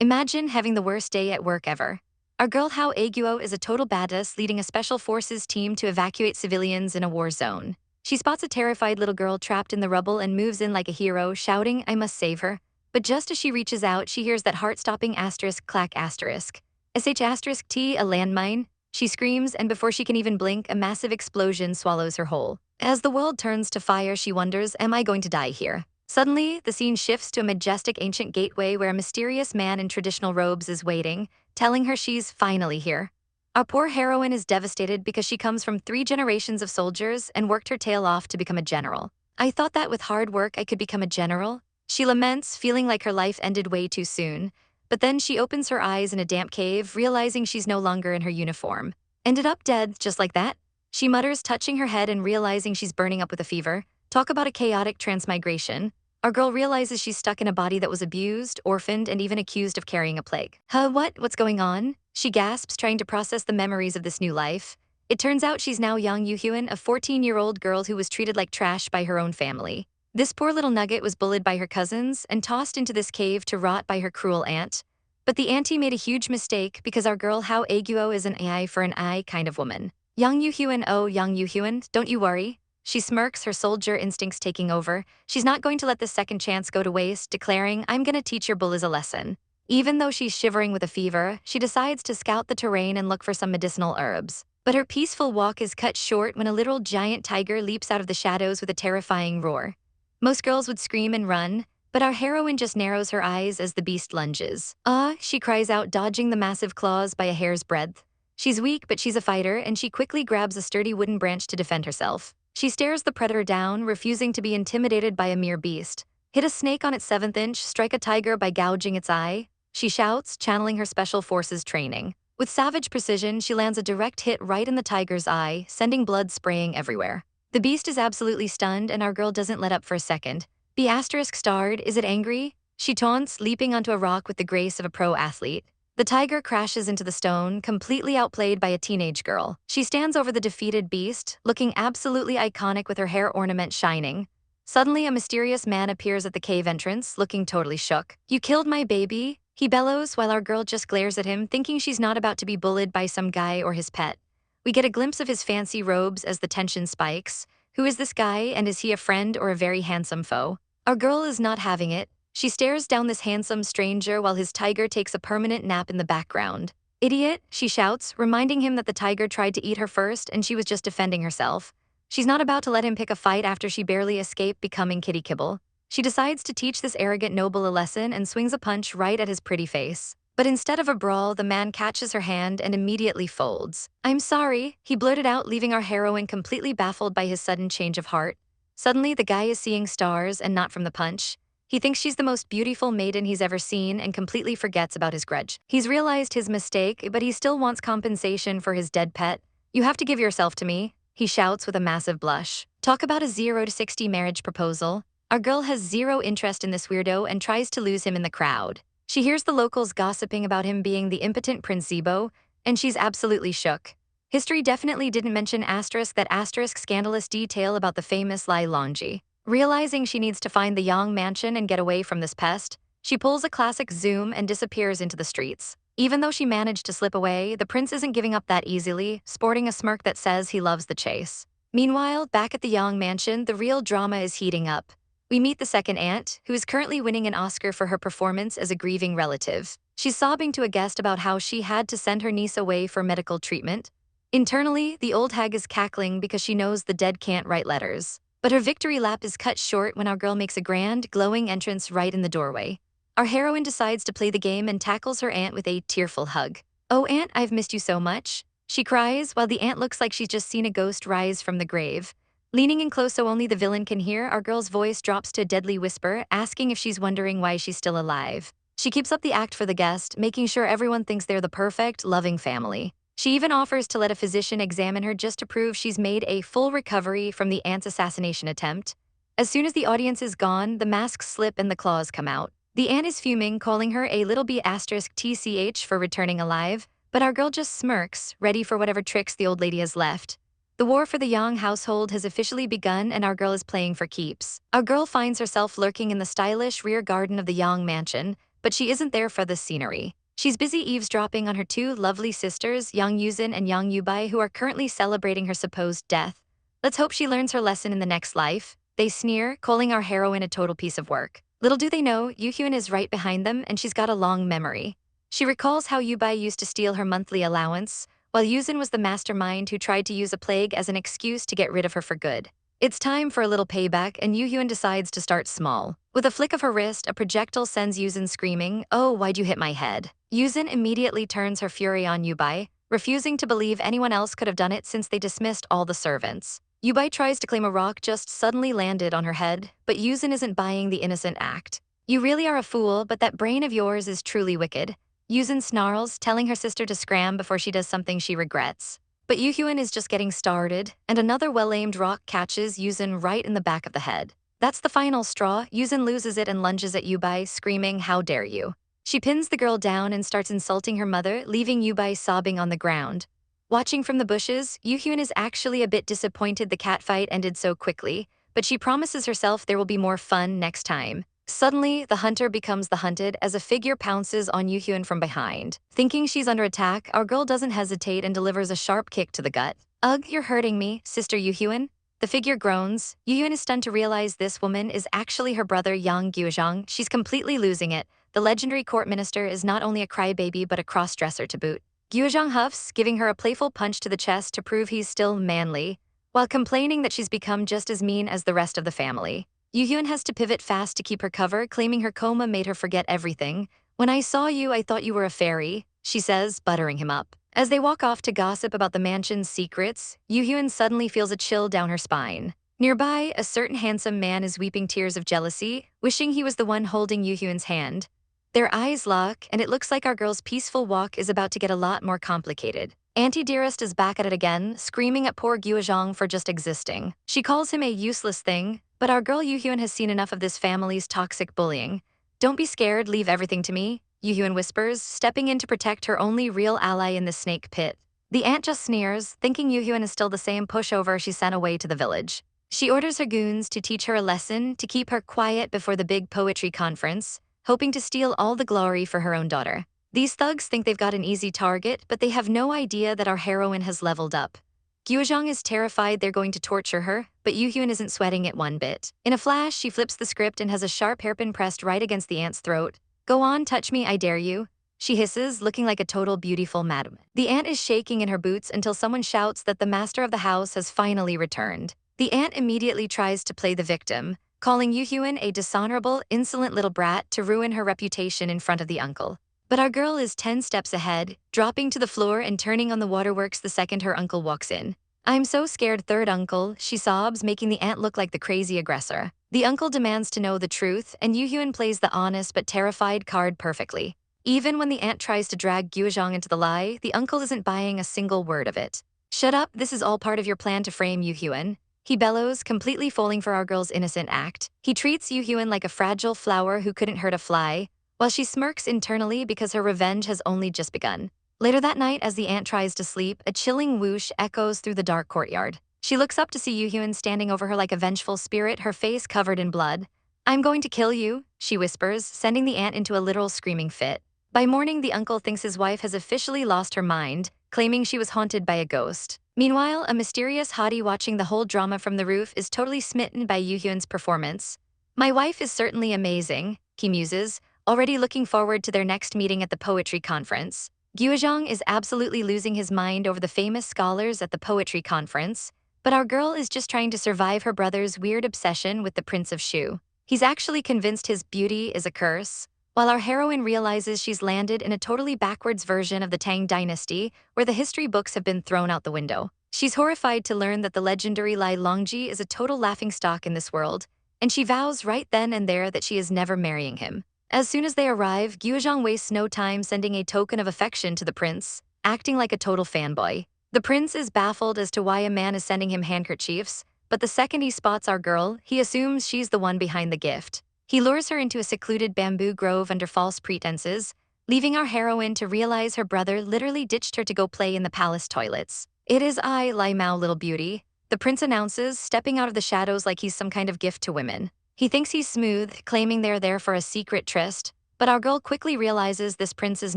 Imagine having the worst day at work ever. Our girl Hao Aguo is a total badass leading a special forces team to evacuate civilians in a war zone. She spots a terrified little girl trapped in the rubble and moves in like a hero, shouting, "I must save her." But just as she reaches out, she hears that heart-stopping asterisk clack asterisk. SH asterisk T, a landmine. She screams, and before she can even blink, a massive explosion swallows her whole. As the world turns to fire, she wonders, am I going to die here? Suddenly, the scene shifts to a majestic ancient gateway where a mysterious man in traditional robes is waiting, telling her she's finally here. Our poor heroine is devastated because she comes from 3 generations of soldiers and worked her tail off to become a general. I thought that with hard work I could become a general. She laments, feeling like her life ended way too soon. But then she opens her eyes in a damp cave, realizing she's no longer in her uniform. Ended up dead, just like that? She mutters, touching her head and realizing she's burning up with a fever. Talk about a chaotic transmigration. Our girl realizes she's stuck in a body that was abused, orphaned, and even accused of carrying a plague. What's going on? She gasps, trying to process the memories of this new life. It turns out she's now young Yuhyun, a 14-year-old girl who was treated like trash by her own family. This poor little nugget was bullied by her cousins and tossed into this cave to rot by her cruel aunt. But the auntie made a huge mistake because our girl Hao Aguo is an AI for an I kind of woman. Young Yuhyun, oh young Yuhyun, don't you worry. She smirks, her soldier instincts taking over. She's not going to let this second chance go to waste, declaring, "I'm gonna teach your bullies a lesson." Even though she's shivering with a fever, she decides to scout the terrain and look for some medicinal herbs. But her peaceful walk is cut short when a literal giant tiger leaps out of the shadows with a terrifying roar. Most girls would scream and run, but our heroine just narrows her eyes as the beast lunges. "Ah," she cries out, dodging the massive claws by a hair's breadth. She's weak, but she's a fighter, and she quickly grabs a sturdy wooden branch to defend herself. She stares the predator down, refusing to be intimidated by a mere beast. Hit a snake on its 7th inch, strike a tiger by gouging its eye. She shouts, channeling her special forces training. With savage precision, she lands a direct hit right in the tiger's eye, sending blood spraying everywhere. The beast is absolutely stunned, and our girl doesn't let up for a second. "Be asterisk starred, is it angry?" She taunts, leaping onto a rock with the grace of a pro athlete. The tiger crashes into the stone, completely outplayed by a teenage girl. She stands over the defeated beast, looking absolutely iconic with her hair ornament shining. Suddenly, a mysterious man appears at the cave entrance, looking totally shook. "You killed my baby?" he bellows, while our girl just glares at him, thinking she's not about to be bullied by some guy or his pet. We get a glimpse of his fancy robes as the tension spikes. Who is this guy, and is he a friend or a very handsome foe? Our girl is not having it. She stares down this handsome stranger while his tiger takes a permanent nap in the background. "Idiot," she shouts, reminding him that the tiger tried to eat her first and she was just defending herself. She's not about to let him pick a fight after she barely escaped becoming kitty kibble. She decides to teach this arrogant noble a lesson and swings a punch right at his pretty face. But instead of a brawl, the man catches her hand and immediately folds. "I'm sorry," he blurted out, leaving our heroine completely baffled by his sudden change of heart. Suddenly, the guy is seeing stars and not from the punch. He thinks she's the most beautiful maiden he's ever seen and completely forgets about his grudge. He's realized his mistake, but he still wants compensation for his dead pet. "You have to give yourself to me," he shouts with a massive blush. Talk about a 0 to 60 marriage proposal. Our girl has zero interest in this weirdo and tries to lose him in the crowd. She hears the locals gossiping about him being the impotent Prince Zibo, and she's absolutely shook. History definitely didn't mention that asterisk scandalous detail about the famous Lai Longji. Realizing she needs to find the Yang mansion and get away from this pest, she pulls a classic zoom and disappears into the streets. Even though she managed to slip away, the prince isn't giving up that easily, sporting a smirk that says he loves the chase. Meanwhile, back at the Yang mansion, the real drama is heating up. We meet the second aunt, who is currently winning an Oscar for her performance as a grieving relative. She's sobbing to a guest about how she had to send her niece away for medical treatment. Internally, the old hag is cackling because she knows the dead can't write letters. But her victory lap is cut short when our girl makes a grand, glowing entrance right in the doorway. Our heroine decides to play the game and tackles her aunt with a tearful hug. "Oh, aunt, I've missed you so much," she cries, while the aunt looks like she's just seen a ghost rise from the grave. Leaning in close so only the villain can hear, our girl's voice drops to a deadly whisper, asking if she's wondering why she's still alive. She keeps up the act for the guest, making sure everyone thinks they're the perfect, loving family. She even offers to let a physician examine her just to prove she's made a full recovery from the aunt's assassination attempt. As soon as the audience is gone, the masks slip and the claws come out. The aunt is fuming, calling her a little b asterisk tch for returning alive, but our girl just smirks, ready for whatever tricks the old lady has left. The war for the Yang household has officially begun, and our girl is playing for keeps. Our girl finds herself lurking in the stylish rear garden of the Yang mansion, but she isn't there for the scenery. She's busy eavesdropping on her two lovely sisters, Yang Yuzin and Yang Yubai, who are currently celebrating her supposed death. Let's hope she learns her lesson in the next life, they sneer, calling our heroine a total piece of work. Little do they know, Yuhyun is right behind them and she's got a long memory. She recalls how Yubai used to steal her monthly allowance, while Yuzin was the mastermind who tried to use a plague as an excuse to get rid of her for good. It's time for a little payback, and Yuhyun decides to start small. With a flick of her wrist, a projectile sends Yuzin screaming, "Oh, why'd you hit my head?" Yuzin immediately turns her fury on Yubai, refusing to believe anyone else could have done it since they dismissed all the servants. Yubai tries to claim a rock just suddenly landed on her head, but Yuzin isn't buying the innocent act. "You really are a fool, but that brain of yours is truly wicked." Yuzin snarls, telling her sister to scram before she does something she regrets. But Yuhyun is just getting started, and another well-aimed rock catches Yuzin right in the back of the head. That's the final straw. Yuzin loses it and lunges at Yubai, screaming, "How dare you!" She pins the girl down and starts insulting her mother, leaving Yubai sobbing on the ground. Watching from the bushes, Yuhyun is actually a bit disappointed the catfight ended so quickly, but she promises herself there will be more fun next time. Suddenly, the hunter becomes the hunted as a figure pounces on Yuhyun from behind. Thinking she's under attack, our girl doesn't hesitate and delivers a sharp kick to the gut. "Ugh, you're hurting me, Sister Yuhyun." The figure groans. Yuhyun is stunned to realize this woman is actually her brother Yang Guozhang. She's completely losing it. The legendary court minister is not only a crybaby but a cross-dresser to boot. Guozhang huffs, giving her a playful punch to the chest to prove he's still manly, while complaining that she's become just as mean as the rest of the family. Yuhyun has to pivot fast to keep her cover, claiming her coma made her forget everything. "When I saw you, I thought you were a fairy," she says, buttering him up. As they walk off to gossip about the mansion's secrets, Yuhyun suddenly feels a chill down her spine. Nearby, a certain handsome man is weeping tears of jealousy, wishing he was the one holding Yuhyun's hand. Their eyes lock, and it looks like our girl's peaceful walk is about to get a lot more complicated. Auntie Dearest is back at it again, screaming at poor Guozhang for just existing. She calls him a useless thing, but our girl Yuhyun has seen enough of this family's toxic bullying. "Don't be scared, leave everything to me," Yuhyun whispers, stepping in to protect her only real ally in the snake pit. The aunt just sneers, thinking Yuhyun is still the same pushover she sent away to the village. She orders her goons to teach her a lesson to keep her quiet before the big poetry conference, hoping to steal all the glory for her own daughter. These thugs think they've got an easy target, but they have no idea that our heroine has leveled up. Guozhang is terrified they're going to torture her, but Yuhyun isn't sweating it one bit. In a flash, she flips the script and has a sharp hairpin pressed right against the aunt's throat. "Go on, touch me, I dare you," she hisses, looking like a total beautiful madam. The aunt is shaking in her boots until someone shouts that the master of the house has finally returned. The aunt immediately tries to play the victim, calling Yuhyun a dishonorable, insolent little brat to ruin her reputation in front of the uncle. But our girl is 10 steps ahead, dropping to the floor and turning on the waterworks the second her uncle walks in. "I'm so scared, third uncle," she sobs, making the aunt look like the crazy aggressor. The uncle demands to know the truth, and Yuhyun plays the honest but terrified card perfectly. Even when the aunt tries to drag Guozhang into the lie, the uncle isn't buying a single word of it. "Shut up, this is all part of your plan to frame Yuhyun," he bellows, completely falling for our girl's innocent act. He treats Yuhyun like a fragile flower who couldn't hurt a fly, while she smirks internally because her revenge has only just begun. Later that night, as the aunt tries to sleep, a chilling whoosh echoes through the dark courtyard. She looks up to see Yuhyun standing over her like a vengeful spirit, her face covered in blood. "I'm going to kill you," she whispers, sending the aunt into a literal screaming fit. By morning, the uncle thinks his wife has officially lost her mind, claiming she was haunted by a ghost. Meanwhile, a mysterious hottie watching the whole drama from the roof is totally smitten by Yuhyun's performance. "My wife is certainly amazing," he muses, already looking forward to their next meeting at the poetry conference. Guozhang is absolutely losing his mind over the famous scholars at the poetry conference, but our girl is just trying to survive her brother's weird obsession with the Prince of Shu. He's actually convinced his beauty is a curse, while our heroine realizes she's landed in a totally backwards version of the Tang Dynasty, where the history books have been thrown out the window. She's horrified to learn that the legendary Lai Longji is a total laughingstock in this world, and she vows right then and there that she is never marrying him. As soon as they arrive, Guozhang wastes no time sending a token of affection to the prince, acting like a total fanboy. The prince is baffled as to why a man is sending him handkerchiefs, but the second he spots our girl, he assumes she's the one behind the gift. He lures her into a secluded bamboo grove under false pretenses, leaving our heroine to realize her brother literally ditched her to go play in the palace toilets. "It is I, Lai Mao, little beauty," the prince announces, stepping out of the shadows like he's some kind of gift to women. He thinks he's smooth, claiming they're there for a secret tryst, But our girl quickly realizes this prince is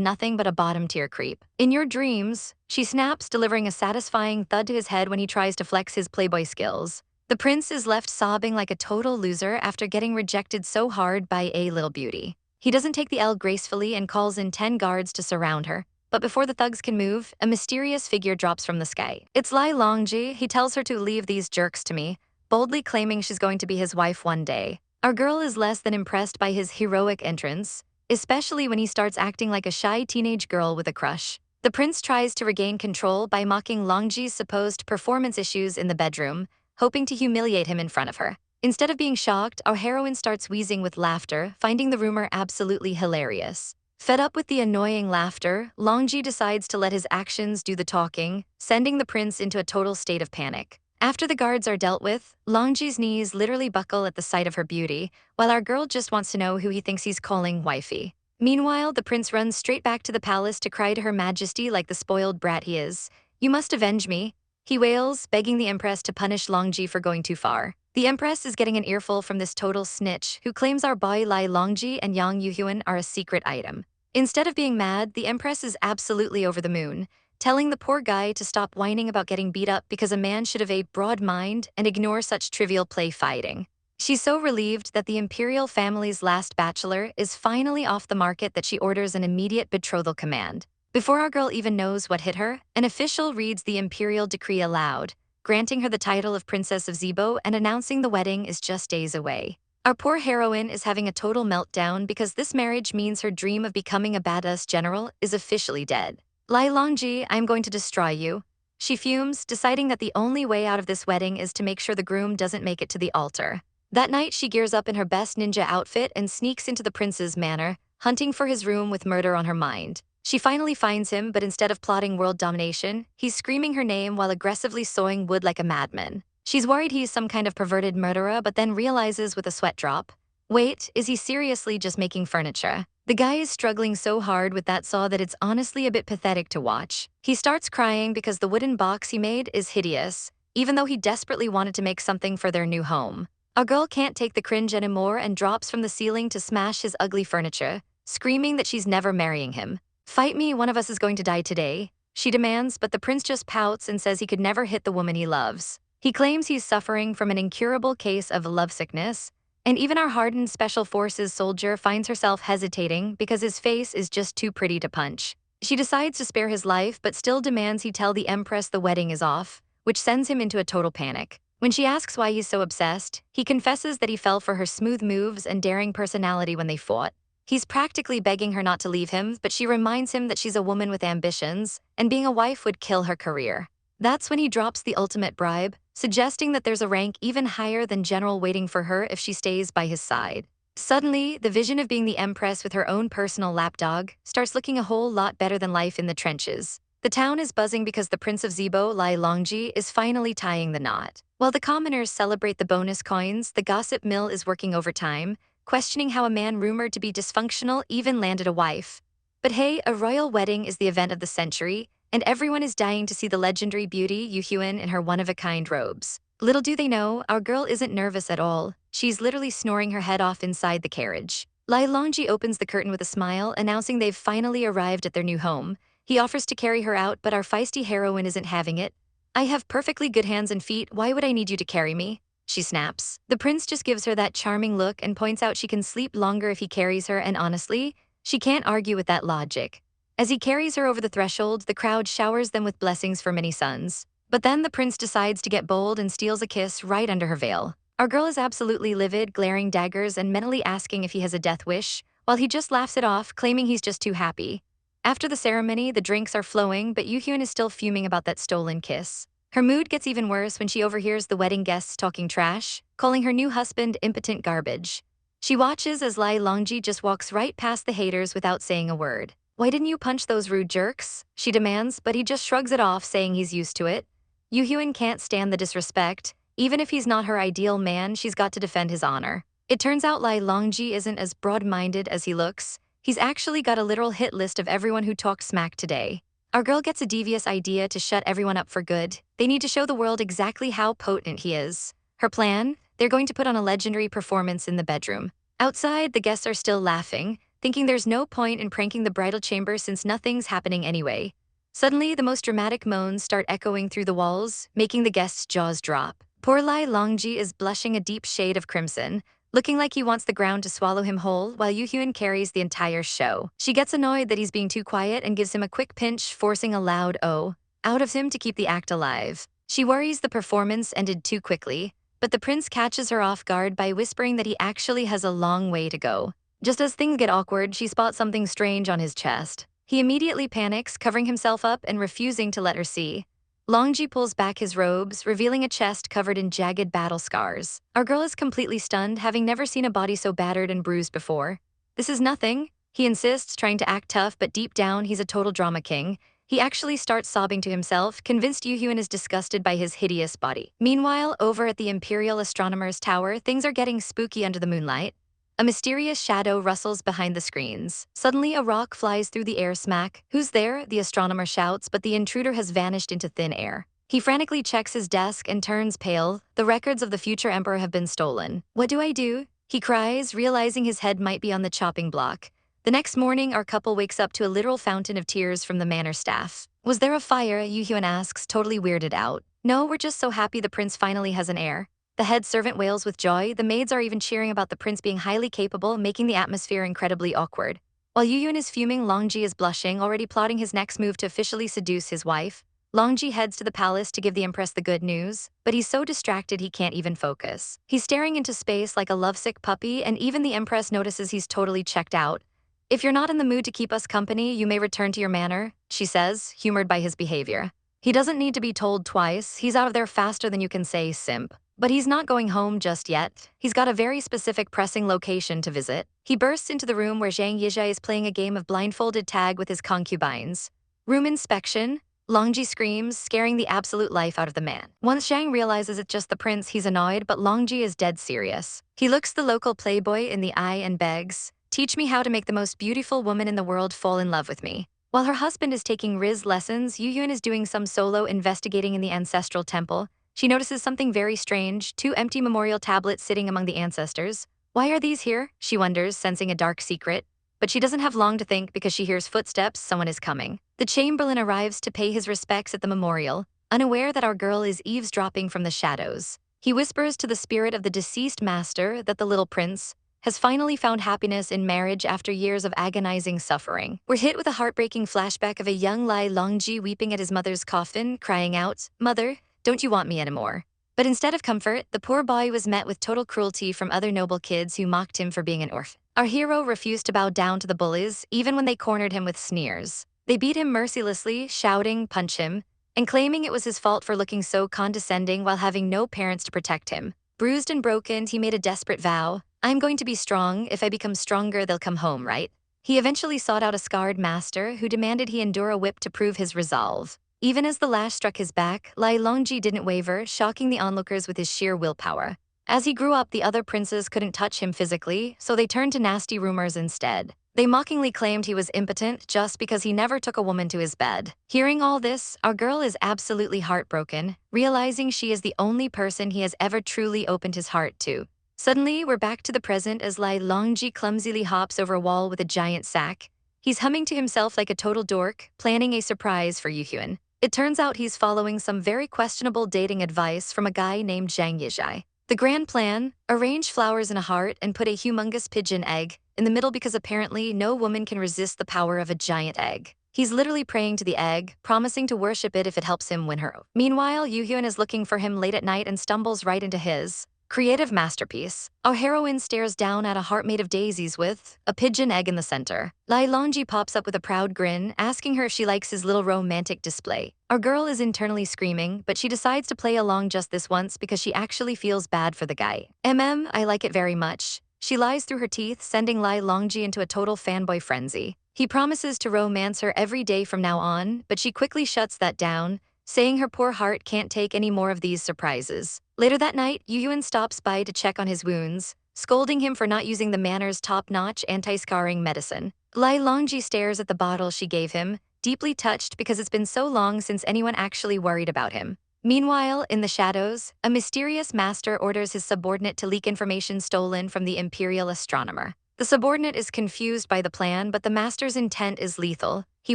nothing but a bottom-tier creep. In your dreams, she snaps, delivering a satisfying thud to his head when he tries to flex his playboy skills. The prince is left sobbing like a total loser after getting rejected so hard by a little beauty. He doesn't take the L gracefully and calls in 10 guards to surround her. But before the thugs can move, a mysterious figure drops from the sky. It's Longji. He tells her to leave these jerks to me, boldly claiming she's going to be his wife one day. Our girl is less than impressed by his heroic entrance, especially when he starts acting like a shy teenage girl with a crush. The prince tries to regain control by mocking Longji's supposed performance issues in the bedroom, hoping to humiliate him in front of her. Instead of being shocked, our heroine starts wheezing with laughter, finding the rumor absolutely hilarious. Fed up with the annoying laughter, Longji decides to let his actions do the talking, sending the prince into a total state of panic. After the guards are dealt with, Longji's knees literally buckle at the sight of her beauty, while our girl just wants to know who he thinks he's calling wifey. Meanwhile, the prince runs straight back to the palace to cry to her majesty like the spoiled brat he is. "You must avenge me," he wails, begging the empress to punish Longji for going too far. The empress is getting an earful from this total snitch who claims our boy Longji and Yang Yuhyun are a secret item. Instead of being mad, the empress is absolutely over the moon, telling the poor guy to stop whining about getting beat up because a man should have a broad mind and ignore such trivial play fighting. She's so relieved that the Imperial family's last bachelor is finally off the market that she orders an immediate betrothal command. Before our girl even knows what hit her, an official reads the Imperial decree aloud, granting her the title of Princess of Zibo and announcing the wedding is just days away. Our poor heroine is having a total meltdown because this marriage means her dream of becoming a badass general is officially dead. Longji, I'm going to destroy you. She fumes, deciding that the only way out of this wedding is to make sure the groom doesn't make it to the altar. That night, she gears up in her best ninja outfit and sneaks into the prince's manor, hunting for his room with murder on her mind. She finally finds him, but instead of plotting world domination, he's screaming her name while aggressively sawing wood like a madman. She's worried he's some kind of perverted murderer, but then realizes with a sweat drop, wait, is he seriously just making furniture? The guy is struggling so hard with that saw that it's honestly a bit pathetic to watch. He starts crying because the wooden box he made is hideous, even though he desperately wanted to make something for their new home. Our girl can't take the cringe anymore and drops from the ceiling to smash his ugly furniture, screaming that she's never marrying him. "Fight me, one of us is going to die today," she demands, but the prince just pouts and says he could never hit the woman he loves. He claims he's suffering from an incurable case of lovesickness, and even our hardened Special Forces soldier finds herself hesitating because his face is just too pretty to punch. She decides to spare his life but still demands he tell the empress the wedding is off, which sends him into a total panic. When she asks why he's so obsessed, he confesses that he fell for her smooth moves and daring personality when they fought. He's practically begging her not to leave him, but she reminds him that she's a woman with ambitions, and being a wife would kill her career. That's when he drops the ultimate bribe, suggesting that there's a rank even higher than general waiting for her if she stays by his side. Suddenly, the vision of being the empress with her own personal lapdog starts looking a whole lot better than life in the trenches. The town is buzzing because the Prince of Zibo, Longji, is finally tying the knot. While the commoners celebrate the bonus coins, the gossip mill is working overtime, questioning how a man rumored to be dysfunctional even landed a wife. But hey, a royal wedding is the event of the century, and everyone is dying to see the legendary beauty Yuhyun in her one-of-a-kind robes. Little do they know, our girl isn't nervous at all. She's literally snoring her head off inside the carriage. Longji opens the curtain with a smile, announcing they've finally arrived at their new home. He offers to carry her out, but our feisty heroine isn't having it. "I have perfectly good hands and feet, why would I need you to carry me?" she snaps. The prince just gives her that charming look and points out she can sleep longer if he carries her, and honestly, she can't argue with that logic. As he carries her over the threshold, the crowd showers them with blessings for many sons. But then the prince decides to get bold and steals a kiss right under her veil. Our girl is absolutely livid, glaring daggers and mentally asking if he has a death wish, while he just laughs it off, claiming he's just too happy. After the ceremony, the drinks are flowing, but Yuhyun is still fuming about that stolen kiss. Her mood gets even worse when she overhears the wedding guests talking trash, calling her new husband impotent garbage. She watches as Longji just walks right past the haters without saying a word. "Why didn't you punch those rude jerks?" she demands, but he just shrugs it off, saying he's used to it. Yuhyun can't stand the disrespect. Even if he's not her ideal man, she's got to defend his honor. It turns out Longji isn't as broad-minded as he looks. He's actually got a literal hit list of everyone who talked smack today. Our girl gets a devious idea to shut everyone up for good. They need to show the world exactly how potent he is. Her plan? They're going to put on a legendary performance in the bedroom. Outside, the guests are still laughing. thinking there's no point in pranking the bridal chamber since nothing's happening anyway. Suddenly, the most dramatic moans start echoing through the walls, making the guests' jaws drop. Poor Longji is blushing a deep shade of crimson, looking like he wants the ground to swallow him whole while Yuhyun carries the entire show. She gets annoyed that he's being too quiet and gives him a quick pinch, forcing a loud "oh" out of him to keep the act alive. She worries the performance ended too quickly, but the prince catches her off guard by whispering that he actually has a long way to go. Just as things get awkward, she spots something strange on his chest. He immediately panics, covering himself up and refusing to let her see. Longji pulls back his robes, revealing a chest covered in jagged battle scars. Our girl is completely stunned, having never seen a body so battered and bruised before. This is nothing, he insists, trying to act tough, but deep down he's a total drama king. He actually starts sobbing to himself, convinced Yuhyun is disgusted by his hideous body. Meanwhile, over at the Imperial Astronomer's Tower, things are getting spooky under the moonlight. A mysterious shadow rustles behind the screens. Suddenly, a rock flies through the air. Smack. Who's there? The astronomer shouts, but the intruder has vanished into thin air. He frantically checks his desk and turns pale. The records of the future emperor have been stolen. What do I do? He cries, realizing his head might be on the chopping block. The next morning, our couple wakes up to a literal fountain of tears from the manor staff. Was there a fire? Yuhyun asks, totally weirded out. No, we're just so happy the prince finally has an heir. The head servant wails with joy. The maids are even cheering about the prince being highly capable, making the atmosphere incredibly awkward. While Yuhyun is fuming, Longji is blushing, already plotting his next move to officially seduce his wife. Longji heads to the palace to give the empress the good news, but he's so distracted he can't even focus. He's staring into space like a lovesick puppy, and even the empress notices he's totally checked out. If you're not in the mood to keep us company, you may return to your manor, she says, humored by his behavior. He doesn't need to be told twice. He's out of there faster than you can say simp. But he's not going home just yet. He's got a very specific pressing location to visit. He bursts into the room where Zhang Yizhe is playing a game of blindfolded tag with his concubines. Room inspection. Longji screams, scaring the absolute life out of the man. Once Zhang realizes it's just the prince, he's annoyed, but Longji is dead serious. He looks the local playboy in the eye and begs, "Teach me how to make the most beautiful woman in the world fall in love with me." While her husband is taking Riz lessons, Yuhyun is doing some solo investigating in the ancestral temple. She notices something very strange, 2 empty memorial tablets sitting among the ancestors. Why are these here? She wonders, sensing a dark secret. But she doesn't have long to think because she hears footsteps. Someone is coming. The chamberlain arrives to pay his respects at the memorial, unaware that our girl is eavesdropping from the shadows. He whispers to the spirit of the deceased master that the little prince has finally found happiness in marriage after years of agonizing suffering. We're hit with a heartbreaking flashback of a young Longji weeping at his mother's coffin, crying out, "Mother, don't you want me anymore?" But instead of comfort, the poor boy was met with total cruelty from other noble kids who mocked him for being an orphan. Our hero refused to bow down to the bullies, even when they cornered him with sneers. They beat him mercilessly, shouting, "Punch him," and claiming it was his fault for looking so condescending while having no parents to protect him. Bruised and broken, he made a desperate vow, "I'm going to be strong. If I become stronger, they'll come home, right?" He eventually sought out a scarred master who demanded he endure a whip to prove his resolve. Even as the lash struck his back, Longji didn't waver, shocking the onlookers with his sheer willpower. As he grew up, the other princes couldn't touch him physically, so they turned to nasty rumors instead. They mockingly claimed he was impotent just because he never took a woman to his bed. Hearing all this, our girl is absolutely heartbroken, realizing she is the only person he has ever truly opened his heart to. Suddenly, we're back to the present as Longji clumsily hops over a wall with a giant sack. He's humming to himself like a total dork, planning a surprise for Yuhyun. It turns out he's following some very questionable dating advice from a guy named Zhang Yizhe. The grand plan: arrange flowers in a heart and put a humongous pigeon egg in the middle because apparently no woman can resist the power of a giant egg. He's literally praying to the egg, promising to worship it if it helps him win her. Meanwhile, Yuhyun is looking for him late at night and stumbles right into his creative masterpiece. Our heroine stares down at a heart made of daisies with a pigeon egg in the center. Longji pops up with a proud grin, asking her if she likes his little romantic display. Our girl is internally screaming, but she decides to play along just this once because she actually feels bad for the guy. I like it very much. She lies through her teeth, sending Longji into a total fanboy frenzy. He promises to romance her every day from now on, but she quickly shuts that down, saying her poor heart can't take any more of these surprises. Later that night, Yuhyun stops by to check on his wounds, scolding him for not using the manor's top-notch anti-scarring medicine. Longji stares at the bottle she gave him, deeply touched because it's been so long since anyone actually worried about him. Meanwhile, in the shadows, a mysterious master orders his subordinate to leak information stolen from the Imperial astronomer. The subordinate is confused by the plan, but the master's intent is lethal. He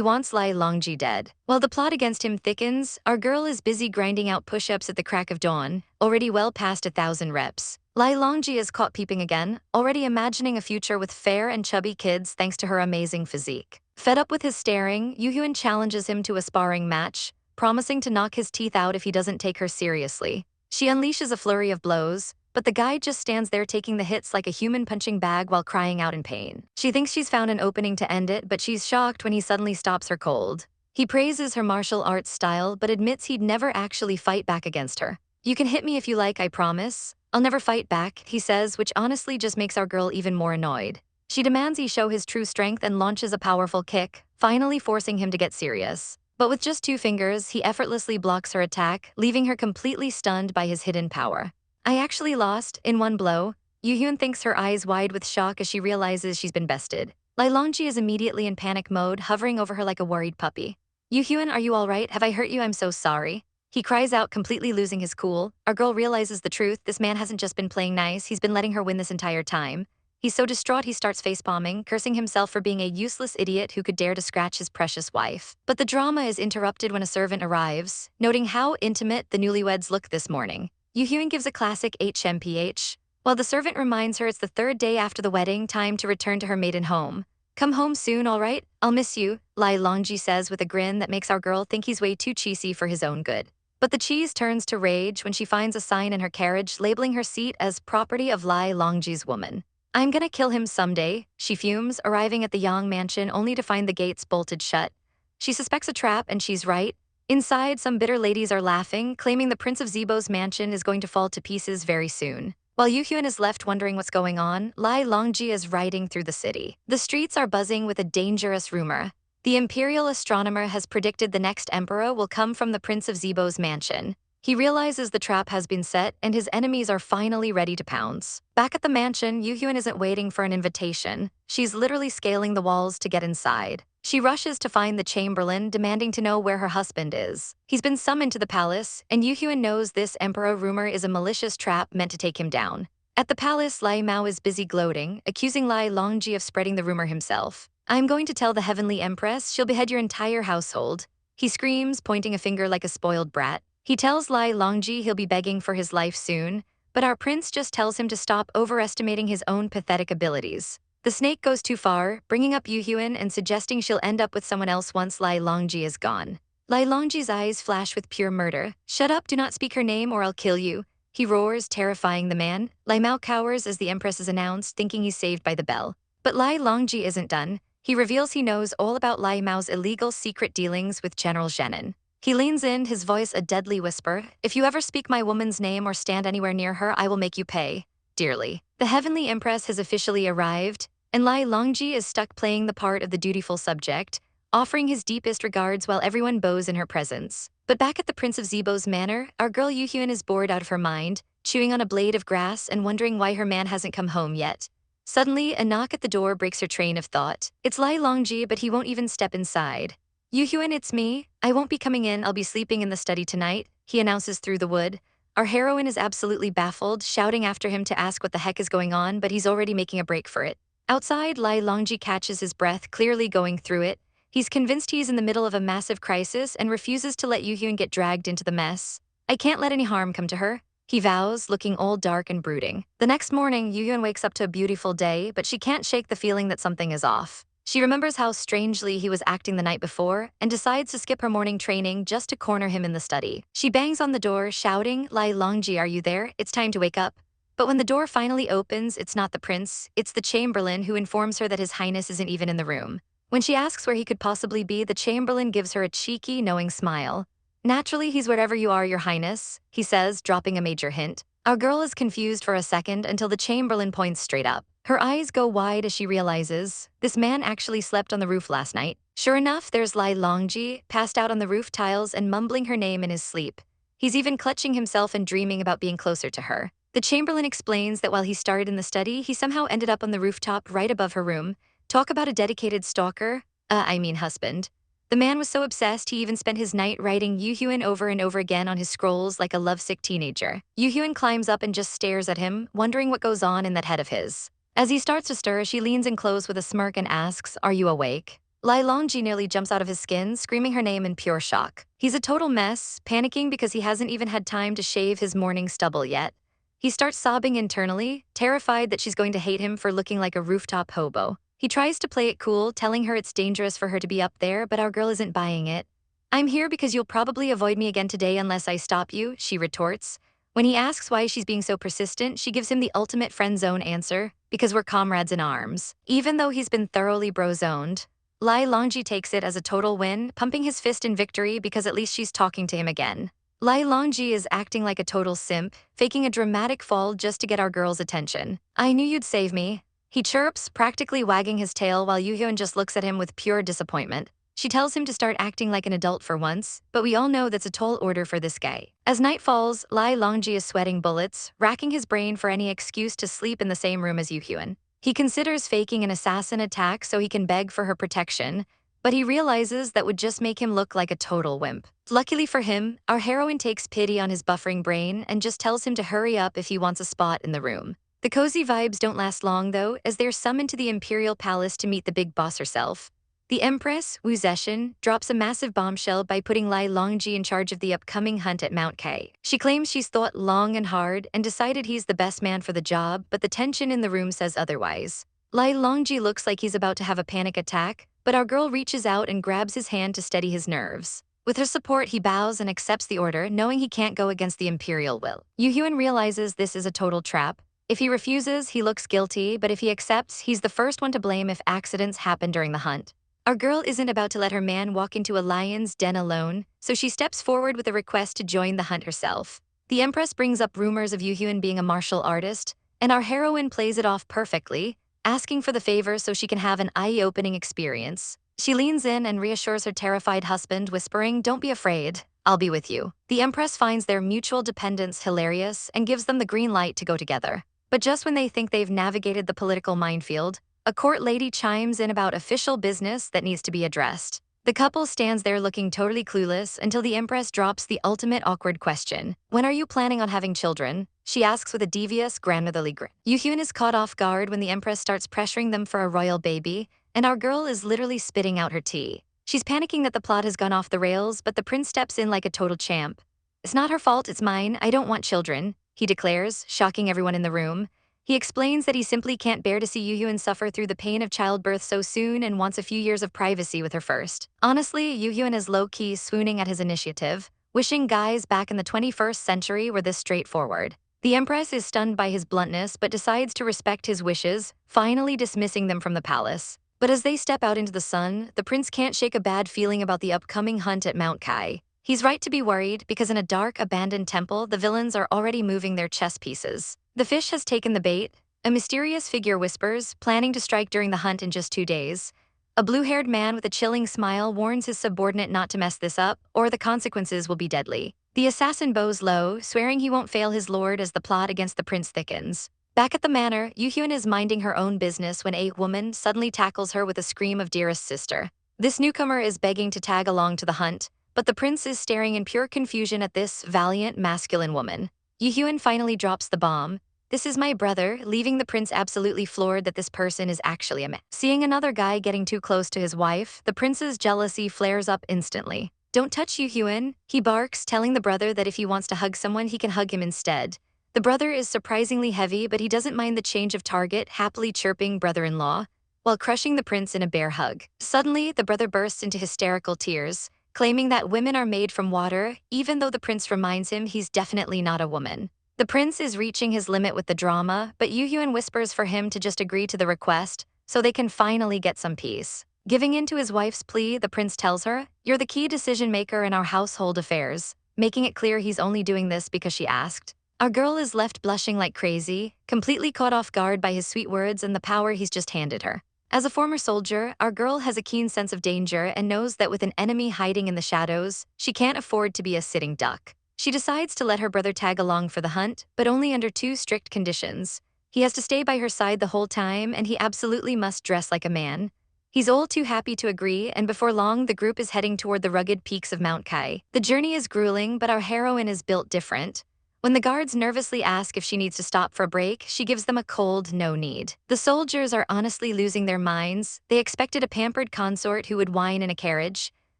wants Lai Longji dead. While the plot against him thickens, our girl is busy grinding out push-ups at the crack of dawn, already well past 1,000 reps. Lai Longji is caught peeping again, already imagining a future with fair and chubby kids thanks to her amazing physique. Fed up with his staring, Yu Hyun challenges him to a sparring match, promising to knock his teeth out if he doesn't take her seriously. She unleashes a flurry of blows, but the guy just stands there taking the hits like a human punching bag while crying out in pain. She thinks she's found an opening to end it, but she's shocked when he suddenly stops her cold. He praises her martial arts style, but admits he'd never actually fight back against her. "You can hit me if you like, I promise. I'll never fight back," he says, which honestly just makes our girl even more annoyed. She demands he show his true strength and launches a powerful kick, finally forcing him to get serious. But with just 2 fingers, he effortlessly blocks her attack, leaving her completely stunned by his hidden power. "I actually lost, in one blow." Yu Hyun thinks her eyes wide with shock as she realizes she's been bested. Lai Longji is immediately in panic mode, hovering over her like a worried puppy. "Yu Hyun, are you alright? Have I hurt you? I'm so sorry." He cries out, completely losing his cool. Our girl realizes the truth. This man hasn't just been playing nice, he's been letting her win this entire time. He's so distraught he starts facepalming, cursing himself for being a useless idiot who could dare to scratch his precious wife. But the drama is interrupted when a servant arrives, noting how intimate the newlyweds look this morning. Yu Hyun gives a classic HMPH, while the servant reminds her it's the 3rd day after the wedding, time to return to her maiden home. "Come home soon, alright? I'll miss you," Lai Longji says with a grin that makes our girl think he's way too cheesy for his own good. But the cheese turns to rage when she finds a sign in her carriage labeling her seat as property of Lai Longji's woman. "I'm gonna kill him someday," she fumes, arriving at the Yang mansion only to find the gates bolted shut. She suspects a trap, and she's right. Inside, some bitter ladies are laughing, claiming the Prince of Zebo's mansion is going to fall to pieces very soon. While Yu Hyun is left wondering what's going on, Lai Longji is riding through the city. The streets are buzzing with a dangerous rumor. The Imperial astronomer has predicted the next emperor will come from the Prince of Zebo's mansion. He realizes the trap has been set, and his enemies are finally ready to pounce. Back at the mansion, Yu Hyun isn't waiting for an invitation. She's literally scaling the walls to get inside. She rushes to find the Chamberlain, demanding to know where her husband is. He's been summoned to the palace, and Yu Hyun knows this emperor rumor is a malicious trap meant to take him down. At the palace, Lai Mao is busy gloating, accusing Lai Longji of spreading the rumor himself. "I'm going to tell the Heavenly Empress, she'll behead your entire household," he screams, pointing a finger like a spoiled brat. He tells Lai Longji he'll be begging for his life soon, but our prince just tells him to stop overestimating his own pathetic abilities. The snake goes too far, bringing up Yu Hyun and suggesting she'll end up with someone else once Lai Longji is gone. Lai Longji's eyes flash with pure murder. "Shut up, do not speak her name or I'll kill you," he roars, terrifying the man. Lai Mao cowers as the Empress is announced, thinking he's saved by the bell. But Lai Longji isn't done. He reveals he knows all about Lai Mao's illegal secret dealings with General Zhenin. He leans in, his voice a deadly whisper. "If you ever speak my woman's name or stand anywhere near her, I will make you pay dearly." The Heavenly Empress has officially arrived, and Lai Longji is stuck playing the part of the dutiful subject, offering his deepest regards while everyone bows in her presence. But back at the Prince of Zebo's manor, our girl Yu Hyun is bored out of her mind, chewing on a blade of grass and wondering why her man hasn't come home yet. Suddenly, a knock at the door breaks her train of thought. It's Lai Longji, but he won't even step inside. "Yu Hyun, it's me. I won't be coming in, I'll be sleeping in the study tonight," he announces through the wood. Our heroine is absolutely baffled, shouting after him to ask what the heck is going on, but he's already making a break for it. Outside, Lai Longji catches his breath, clearly going through it. He's convinced he's in the middle of a massive crisis and refuses to let Yu Hyun get dragged into the mess. "I can't let any harm come to her," he vows, looking all dark and brooding. The next morning, Yu Hyun wakes up to a beautiful day, but she can't shake the feeling that something is off. She remembers how strangely he was acting the night before and decides to skip her morning training just to corner him in the study. She bangs on the door, shouting, "Lai Longji, are you there? It's time to wake up." But when the door finally opens, it's not the prince, it's the Chamberlain, who informs her that his highness isn't even in the room. When she asks where he could possibly be, the Chamberlain gives her a cheeky, knowing smile. "Naturally, he's wherever you are, your highness," he says, dropping a major hint. Our girl is confused for a second until the Chamberlain points straight up. Her eyes go wide as she realizes this man actually slept on the roof last night. Sure enough, there's Lai Longji, passed out on the roof tiles and mumbling her name in his sleep. He's even clutching himself and dreaming about being closer to her. The Chamberlain explains that while he started in the study, he somehow ended up on the rooftop right above her room. Talk about a dedicated stalker. Husband. The man was so obsessed he even spent his night writing Yu Hyun over and over again on his scrolls like a lovesick teenager. Yu Hyun climbs up and just stares at him, wondering what goes on in that head of his. As he starts to stir, she leans in close with a smirk and asks, "Are you awake?" Longji nearly jumps out of his skin, screaming her name in pure shock. He's a total mess, panicking because he hasn't even had time to shave his morning stubble yet. He starts sobbing internally, terrified that she's going to hate him for looking like a rooftop hobo. He tries to play it cool, telling her it's dangerous for her to be up there, but our girl isn't buying it. "I'm here because you'll probably avoid me again today unless I stop you," she retorts. When he asks why she's being so persistent, she gives him the ultimate friend zone answer: "Because we're comrades in arms." Even though he's been thoroughly bro-zoned, Longji takes it as a total win, pumping his fist in victory because at least she's talking to him again. Longji is acting like a total simp, faking a dramatic fall just to get our girl's attention. "I knew you'd save me," he chirps, practically wagging his tail while Yuhyun just looks at him with pure disappointment. She tells him to start acting like an adult for once, but we all know that's a tall order for this guy. As night falls, Longji is sweating bullets, racking his brain for any excuse to sleep in the same room as Yuhyun. He considers faking an assassin attack so he can beg for her protection, but he realizes that would just make him look like a total wimp. Luckily for him, our heroine takes pity on his buffering brain and just tells him to hurry up if he wants a spot in the room. The cozy vibes don't last long though, as they're summoned to the Imperial Palace to meet the big boss herself. The Empress, Wu Zexin, drops a massive bombshell by putting Longji in charge of the upcoming hunt at Mount Kai. She claims she's thought long and hard and decided he's the best man for the job, but the tension in the room says otherwise. Longji looks like he's about to have a panic attack, but our girl reaches out and grabs his hand to steady his nerves. With her support, he bows and accepts the order, knowing he can't go against the Imperial will. Yuhyun realizes this is a total trap. If he refuses, he looks guilty, but if he accepts, he's the first one to blame if accidents happen during the hunt. Our girl isn't about to let her man walk into a lion's den alone, so she steps forward with a request to join the hunt herself. The Empress brings up rumors of Yuhyun being a martial artist, and our heroine plays it off perfectly, asking for the favor so she can have an eye-opening experience. She leans in and reassures her terrified husband, whispering, "Don't be afraid, I'll be with you." The Empress finds their mutual dependence hilarious and gives them the green light to go together. But just when they think they've navigated the political minefield, a court lady chimes in about official business that needs to be addressed. The couple stands there looking totally clueless until the Empress drops the ultimate awkward question. "When are you planning on having children?" she asks with a devious, grandmotherly grin. Yuhyun is caught off guard when the Empress starts pressuring them for a royal baby, and our girl is literally spitting out her tea. She's panicking that the plot has gone off the rails, but the prince steps in like a total champ. "It's not her fault, it's mine. I don't want children," he declares, shocking everyone in the room. He explains that he simply can't bear to see Yuhyun suffer through the pain of childbirth so soon and wants a few years of privacy with her first. Honestly, Yuhyun is low-key swooning at his initiative, wishing guys back in the 21st century were this straightforward. The Empress is stunned by his bluntness but decides to respect his wishes, finally dismissing them from the palace. But as they step out into the sun, the prince can't shake a bad feeling about the upcoming hunt at Mount Kai. He's right to be worried because in a dark, abandoned temple, the villains are already moving their chess pieces. The fish has taken the bait. A mysterious figure whispers, planning to strike during the hunt in just 2 days. A blue-haired man with a chilling smile warns his subordinate not to mess this up, or the consequences will be deadly. The assassin bows low, swearing he won't fail his lord as the plot against the prince thickens. Back at the manor, Yuhyun is minding her own business when a woman suddenly tackles her with a scream of "Dearest sister." This newcomer is begging to tag along to the hunt, but the prince is staring in pure confusion at this valiant, masculine woman. Yuhyun finally drops the bomb. "This is my brother," leaving the prince absolutely floored that this person is actually a man. Seeing another guy getting too close to his wife, the prince's jealousy flares up instantly. "Don't touch Yuhyun," he barks, telling the brother that if he wants to hug someone, he can hug him instead. The brother is surprisingly heavy, but he doesn't mind the change of target, happily chirping brother-in-law, while crushing the prince in a bear hug. Suddenly, the brother bursts into hysterical tears, claiming that women are made from water, even though the prince reminds him he's definitely not a woman. The prince is reaching his limit with the drama, but Yuhyun whispers for him to just agree to the request so they can finally get some peace. Giving in to his wife's plea, the prince tells her, "You're the key decision maker in our household affairs," making it clear he's only doing this because she asked. Our girl is left blushing like crazy, completely caught off guard by his sweet words and the power he's just handed her. As a former soldier, our girl has a keen sense of danger and knows that with an enemy hiding in the shadows, she can't afford to be a sitting duck. She decides to let her brother tag along for the hunt, but only under 2 strict conditions. He has to stay by her side the whole time, and he absolutely must dress like a man. He's all too happy to agree, and before long, the group is heading toward the rugged peaks of Mount Kai. The journey is grueling, but our heroine is built different. When the guards nervously ask if she needs to stop for a break, she gives them a cold no need. The soldiers are honestly losing their minds. They expected a pampered consort who would whine in a carriage,